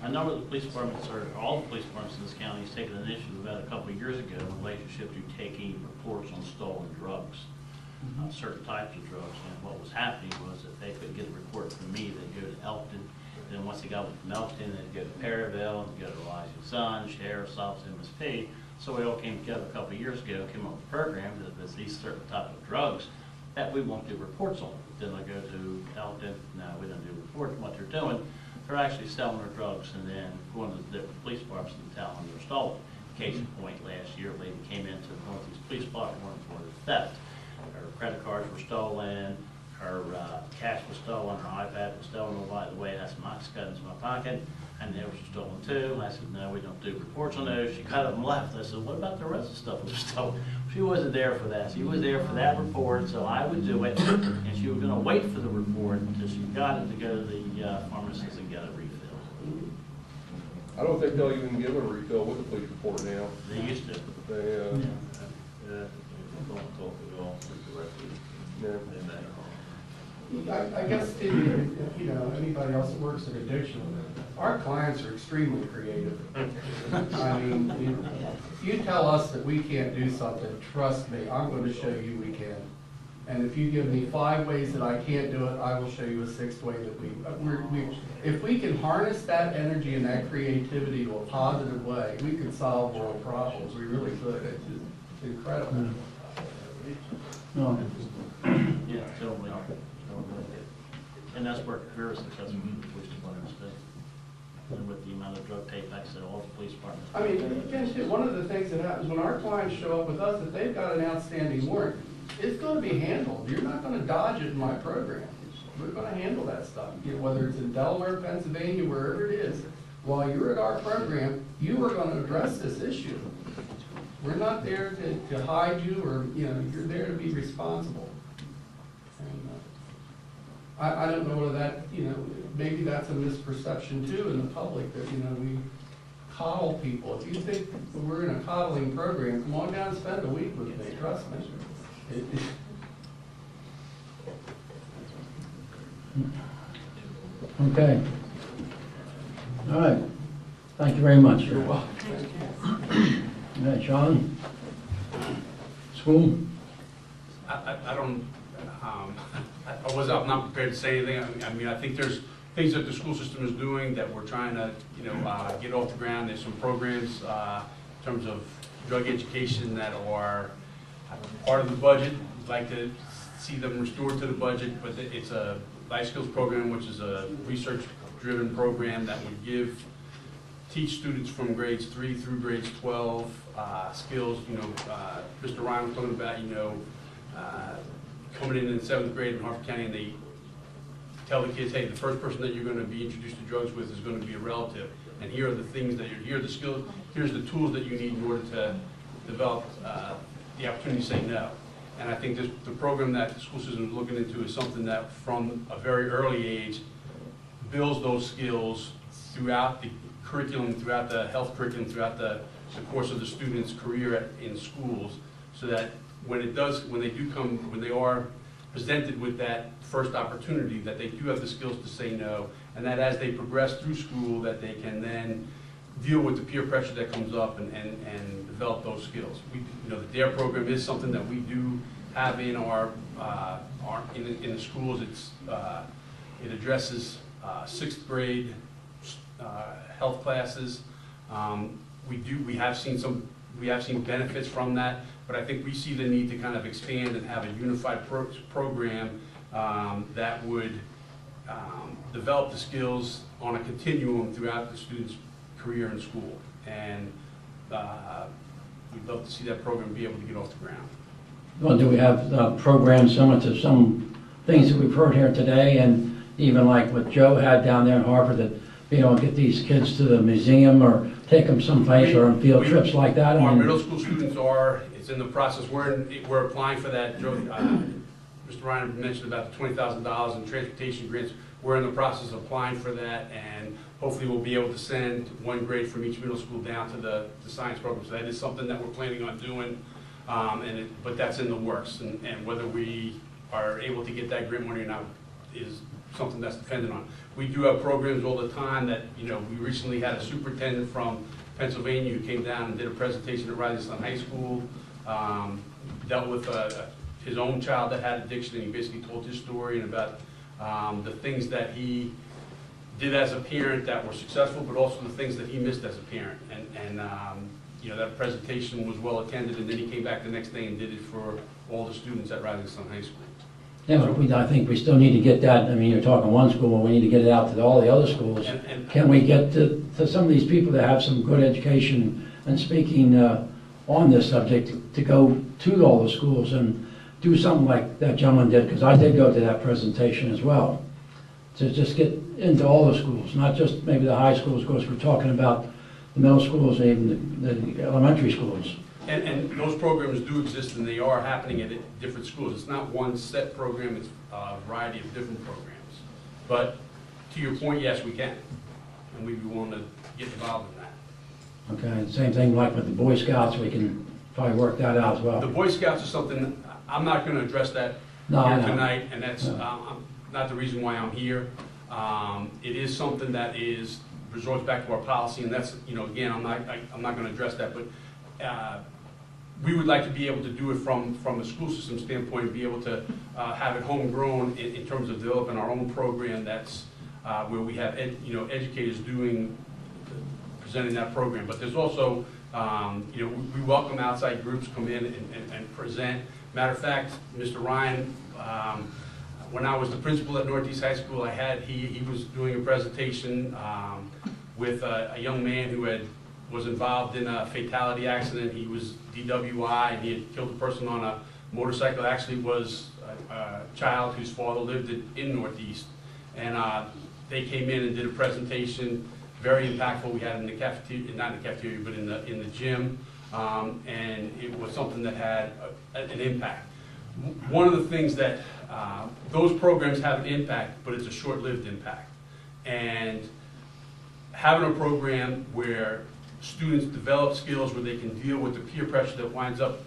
number of the police departments, or all the police departments in this county, has taken an initiative about a couple of years ago in relationship to taking reports on stolen drugs, certain types of drugs. And what was happening was that they could get a report from me, they'd go to Elkton, then once they got from Elkton, they'd go to Perryville, and go to Rising Sun, Sheriff's Office, MSP. So we all came together a couple of years ago, came up with a program that if it's these certain type of drugs, that we won't do reports on. Then I go to Elkton, no, we don't do reports on what they're doing. They're actually selling their drugs and then going to the different police departments and telling them they're stolen. Case in point, last year, a lady came into the Northeast Police Department for theft. Her credit cards were stolen, her cash was stolen, her iPad was stolen. Oh, by the way, that's my scuttings in my pocket, and theirs were stolen too. And I said, no, we don't do reports on those. She cut them left. I said, what about the rest of the stuff that was stolen? She wasn't there for that. She was there for that report, so I would do it. And she was going to wait for the report until she got it to go to the pharmacist and get a refill. I don't think they'll even give a refill with the police report now. They used to. They, I guess, anybody else that works in addiction, our clients are extremely creative. I mean, if you tell us that we can't do something, trust me, I'm going to show you we can. And if you give me 5 ways that I can't do it, I will show you a 6th way that if we can harness that energy and that creativity to a positive way, we could solve world problems. We really could. It's incredible. No. Yeah, totally. And that's worked very successfully for the police department today. And with the amount of drug take-backs that all the police departments. I mean, one of the things that happens when our clients show up with us, if they've got an outstanding warrant, it's going to be handled. You're not going to dodge it in my program. We're going to handle that stuff. Whether it's in Delaware, Pennsylvania, wherever it is, while you're at our program, you are going to address this issue. We're not there to hide you, or you're there to be responsible. And, I don't know whether that, maybe that's a misperception too in the public that, we coddle people. If you think we're in a coddling program, come on down and spend a week with me, trust me. Okay. All right. Thank you very much. You're welcome. All right, Sean? School? I don't, I'm not prepared to say anything. I mean, I think there's things that the school system is doing that we're trying to, get off the ground. There's some programs in terms of drug education that are part of the budget. We'd like to see them restored to the budget, but it's a life skills program, which is a research-driven program that would teach students from grades 3 through grades 12 skills. Mr. Ryan was talking about, coming in the 7th grade in Harford County, and they tell the kids, hey, the first person that you're going to be introduced to drugs with is going to be a relative, and here are the things that here are the skills, here's the tools that you need in order to develop the opportunity to say no. And I think the program that the school system is looking into is something that from a very early age builds those skills throughout the curriculum, throughout the health curriculum, throughout the course of the student's career in schools, so that when they are presented with that first opportunity, that they do have the skills to say no, and that as they progress through school, that they can then deal with the peer pressure that comes up and develop those skills. The DARE program is something that we do have in in the schools. It addresses 6th grade health classes. We have seen benefits from that, but I think we see the need to kind of expand and have a unified program that would develop the skills on a continuum throughout the student's career in school. And we'd love to see that program be able to get off the ground. Well, do we have programs similar to some things that we've heard here today, and even like what Joe had down there in Harvard, that be able to get these kids to the museum or take them someplace or on field trips like that? Our middle school students it's in the process. We're applying for that. Mr. Ryan mentioned about the $20,000 in transportation grants. We're in the process of applying for that, and hopefully we'll be able to send one grade from each middle school down to the science program. So that is something that we're planning on doing, but that's in the works. And whether we are able to get that grant money or not is something that's dependent on. We do have programs all the time that, we recently had a superintendent from Pennsylvania who came down and did a presentation at Rising Sun High School, dealt with his own child that had addiction, and he basically told his story and about the things that he did as a parent that were successful, but also the things that he missed as a parent. And that presentation was well attended, and then he came back the next day and did it for all the students at Rising Sun High School. Yeah, but I think we still need to get that. I mean, you're talking one school, but we need to get it out to all the other schools. Can we get to some of these people that have some good education and speaking on this subject to go to all the schools and do something like that gentleman did? Because I did go to that presentation as well. To just get into all the schools, not just maybe the high schools, of course, we're talking about the middle schools and even the elementary schools. And those programs do exist, and they are happening at different schools. It's not one set program, it's a variety of different programs. But to your point, yes, we can. And we'd be willing to get involved in that. Okay, same thing like with the Boy Scouts, we can probably work that out as well. The Boy Scouts is something, I'm not going to address that here tonight, and that's not the reason why I'm here. It is something that resorts back to our policy, and that's, again, I'm not going to address that, but we would like to be able to do it from a school system standpoint, be able to have it homegrown in terms of developing our own program. That's where we have educators presenting that program. But there's also we welcome outside groups come in and present. Matter of fact, Mr. Ryan, when I was the principal at Northeast High School, he was doing a presentation with a young man who was involved in a fatality accident. He was DWI, and he had killed a person on a motorcycle. Actually was a child whose father lived in Northeast. And they came in and did a presentation, very impactful. We had it in the cafeteria, not in the cafeteria, but in the gym. And it was something that had an impact. One of the things that, those programs have an impact, but it's a short-lived impact. And having a program where students develop skills where they can deal with the peer pressure that winds up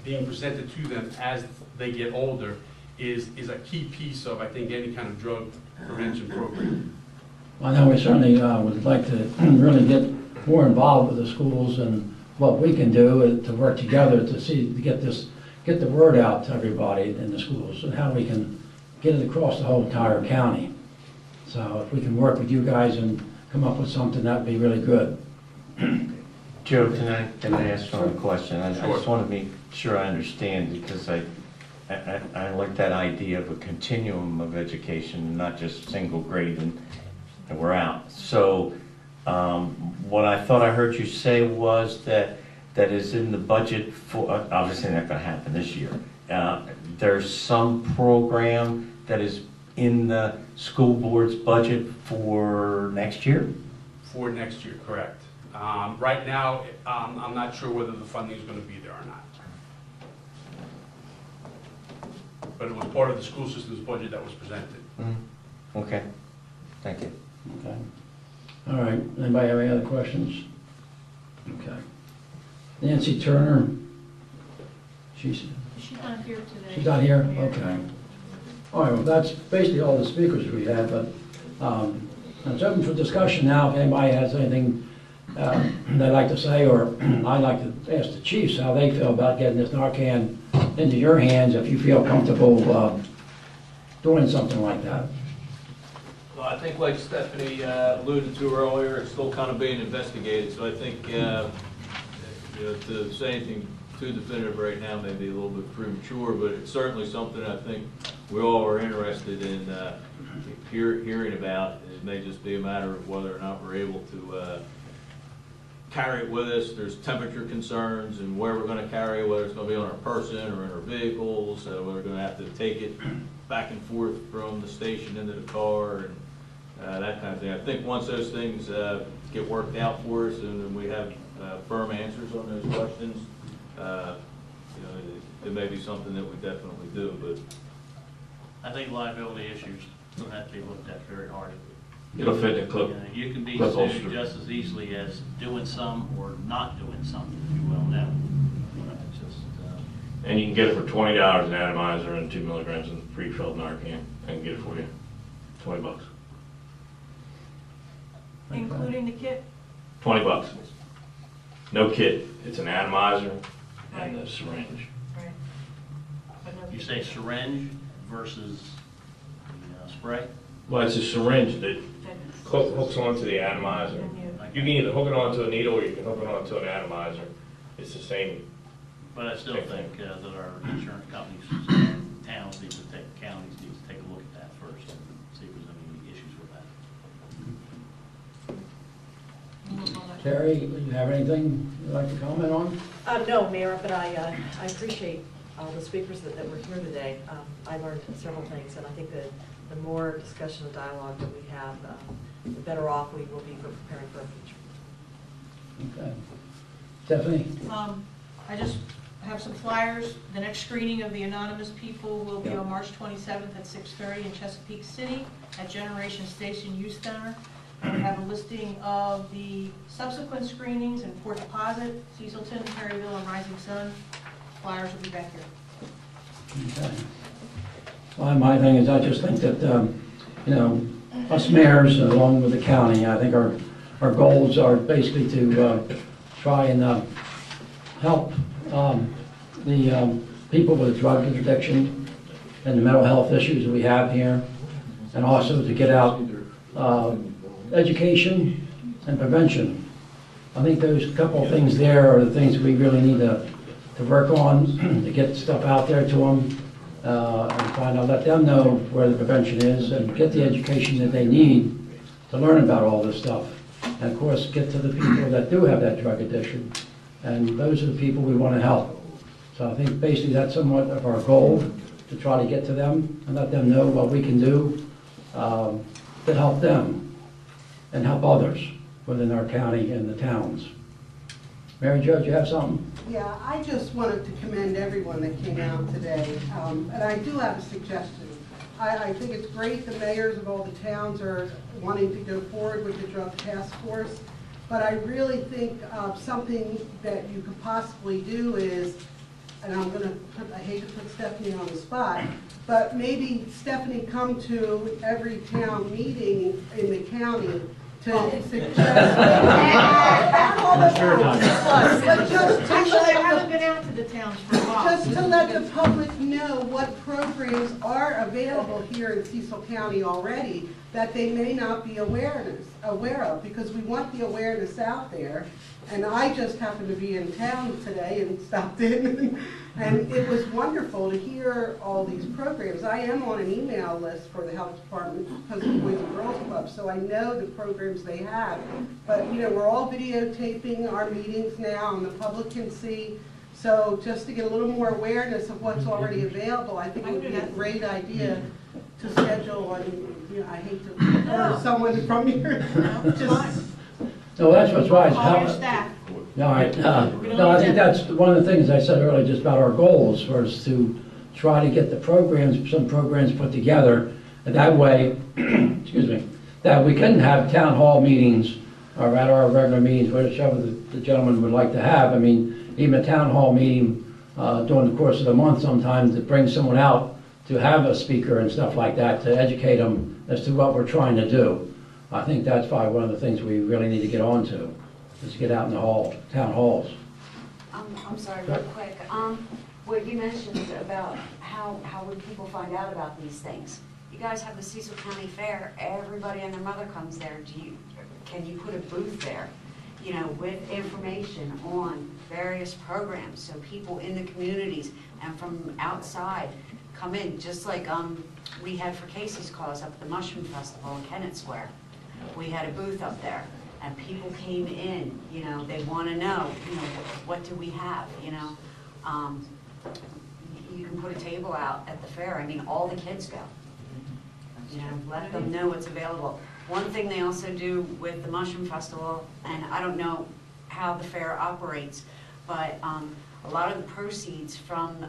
being presented to them as they get older is a key piece of, I think, any kind of drug prevention program. I know we certainly would like to really get more involved with the schools and what we can do to work together to get the word out to everybody in the schools and how we can get it across the whole entire county. So if we can work with you guys and come up with something, that'd be really good. Joe, can I ask one question? I just want to make sure I understand, because I like that idea of a continuum of education, not just single grade and we're out. So what I thought I heard you say was that is in the budget for, obviously not going to happen this year. There's some program that is in the school board's budget for next year? For next year, correct. Right now, I'm not sure whether the funding is going to be there or not. But it was part of the school system's budget that was presented. Mm-hmm. Okay, thank you. Okay. All right, anybody have any other questions? Okay. Nancy Turner, she's not here today. She's not here? Okay. All right, well, that's basically all the speakers we had, but it's open for discussion now. If anybody has anything they'd like to say, or I'd like to ask the chiefs how they feel about getting this Narcan into your hands, if you feel comfortable doing something like that. Well, I think like Stephanie alluded to earlier, it's still kind of being investigated, so I think to say anything too definitive right now may be a little bit premature, but it's certainly something I think we all are interested in hearing about. It may just be a matter of whether or not we're able to carry it with us. There's temperature concerns and where we're going to carry it, whether it's going to be on our person or in our vehicles, whether we're going to have to take it back and forth from the station into the car, and that kind of thing. I think once those things get worked out for us and we have firm answers on those questions, it may be something that we definitely do. But I think liability issues will have to be looked at very hard. It'll fit the clip. You can be clip sued holster. just as easily as doing some or not doing something, if you will now. It's just, And you can get it for $20 an atomizer and 2 milligrams of pre-filled Narcan. I can get it for you. $20. Including the kit? $20. No kit. It's an atomizer and a syringe. Right. You say syringe versus spray? Well, it's a syringe that hooks onto the atomizer. You can either hook it onto a needle or you can hook it onto an atomizer. It's the same. But I still think that our insurance companies, towns need to counties need to take a look at that first and see if there's any issues with that. Terry, do you have anything you'd like to comment on? No, Mayor, but I appreciate all the speakers that were here today. I learned several things, and I think that the more discussion and dialogue that we have, the better off we will be for preparing for our future. Okay. Stephanie? I just have some flyers. The next screening of the Anonymous People will be on March 27th at 6:30 in Chesapeake City at Generation Station Youth Center. And we have a listing of the subsequent screenings in Port Deposit, Cecilton, Perryville, and Rising Sun. Flyers will be back here. Okay. Well, my thing is, I just think that, us mayors, along with the county, I think our goals are basically to try and help the people with drug addiction and the mental health issues that we have here, and also to get out education and prevention. I think those couple of things there are the things we really need to work on, to get stuff out there to them, and trying to let them know where the prevention is and get the education that they need to learn about all this stuff. And of course, get to the people that do have that drug addiction. And those are the people we want to help. So I think basically that's somewhat of our goal, to try to get to them and let them know what we can do to help them and help others within our county and the towns. Mary Jo, do you have something? Yeah, I just wanted to commend everyone that came out today. And I do have a suggestion. I think it's great the mayors of all the towns are wanting to go forward with the drug task force. But I really think something that you could possibly do is and I hate to put Stephanie on the spot, but maybe Stephanie come to every town meeting in the county to suggest. Not all the time. But just to Actually, I let haven't been out to the towns for a while. just to let the public know what programs are available here in Cecil County already that they may not be aware of, because we want the awareness out there. And I just happened to be in town today and stopped in, and it was wonderful to hear all these programs. I am on an email list for the health department because of the Boys and Girls Club, so I know the programs they have. But, you know, we're all videotaping our meetings now, and the public can see. So just to get a little more awareness of what's already available, I think it would be a great idea to schedule on, you know, I hate to, or someone from here, just. No, that's what's right. Call your staff. No, I think that's one of the things I said earlier, just about our goals, was to try to get the programs, some programs put together, and that way, excuse me, that we can have town hall meetings, or at our regular meetings, whichever the gentleman would like to have. I mean, even a town hall meeting during the course of the month sometimes, to bring someone out to have a speaker and stuff like that, to educate them as to what we're trying to do. I think that's probably one of the things we really need to get on to, is to get out in the town halls. I'm sorry, real quick. What you mentioned about how would people find out about these things? You guys have the Cecil County Fair. Everybody and their mother comes there. Can you put a booth there, you know, with information on various programs, so people in the communities and from outside come in, just like we had for Casey's Cause up at the Mushroom Festival in Kennett Square. We had a booth up there, and people came in, you know, they want to know, you know, what do we have, you know? You can put a table out at the fair. I mean, all the kids go. You know, let them know what's available. One thing they also do with the Mushroom Festival, and I don't know how the fair operates, but a lot of the proceeds from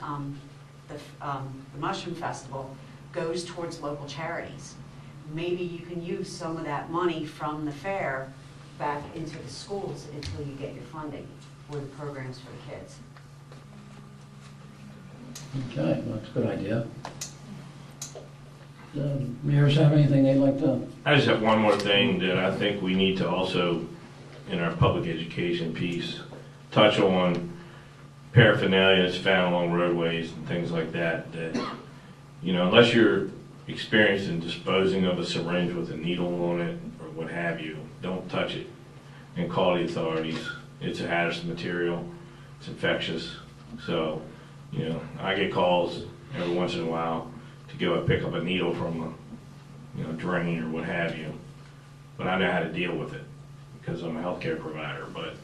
the Mushroom Festival goes towards local charities. Maybe you can use some of that money from the fair back into the schools until you get your funding for the programs for the kids. Okay, well, that's a good idea. Mayors have anything they'd like to? I just have one more thing that I think we need to also, in our public education piece, touch on paraphernalia that's found along roadways and things like that, that, you know, unless you're experienced in disposing of a syringe with a needle on it or what have you, don't touch it and call the authorities. It's a hazardous material, it's infectious. So, you know, I get calls every once in a while to go and pick up a needle from a, you know, drain or what have you. But I know how to deal with it because I'm a healthcare provider. But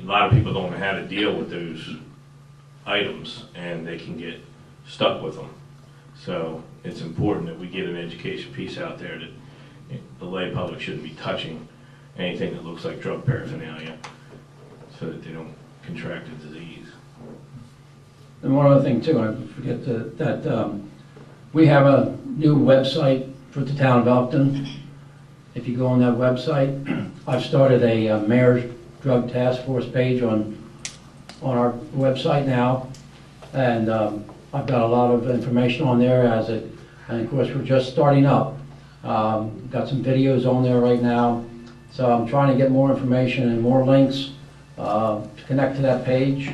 a lot of people don't know how to deal with those items, and they can get stuck with them. So it's important that we get an education piece out there that the lay public shouldn't be touching anything that looks like drug paraphernalia so that they don't contract a disease. And one other thing too, I forget that we have a new website for the town of Elkton. If you go on that website, I've started a Mayor's Drug Task Force page on our website now, and I've got a lot of information on there and of course we're just starting up. Got some videos on there right now, so I'm trying to get more information and more links to connect to that page,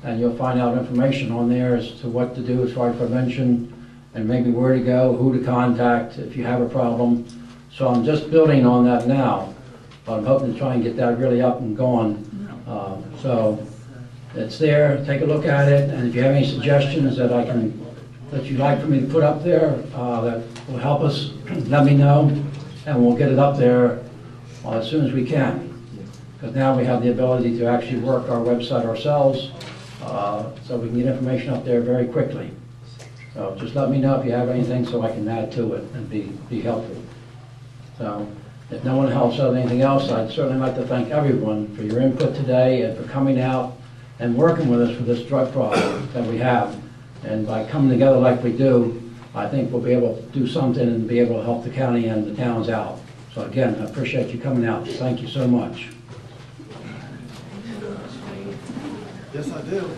and you'll find out information on there as to what to do as far as prevention and maybe where to go, who to contact if you have a problem. So I'm just building on that now, but I'm hoping to try and get that really up and going. So it's there, take a look at it, and if you have any suggestions that you'd like for me to put up there that will help us, let me know, and we'll get it up there as soon as we can. Because now we have the ability to actually work our website ourselves, so we can get information up there very quickly. So just let me know if you have anything so I can add to it and be helpful. So if no one else has anything else, I'd certainly like to thank everyone for your input today and for coming out and working with us for this drug problem that we have. And by coming together like we do, I think we'll be able to do something and be able to help the county and the towns out. So again, I appreciate you coming out. Thank you so much. Yes, I do.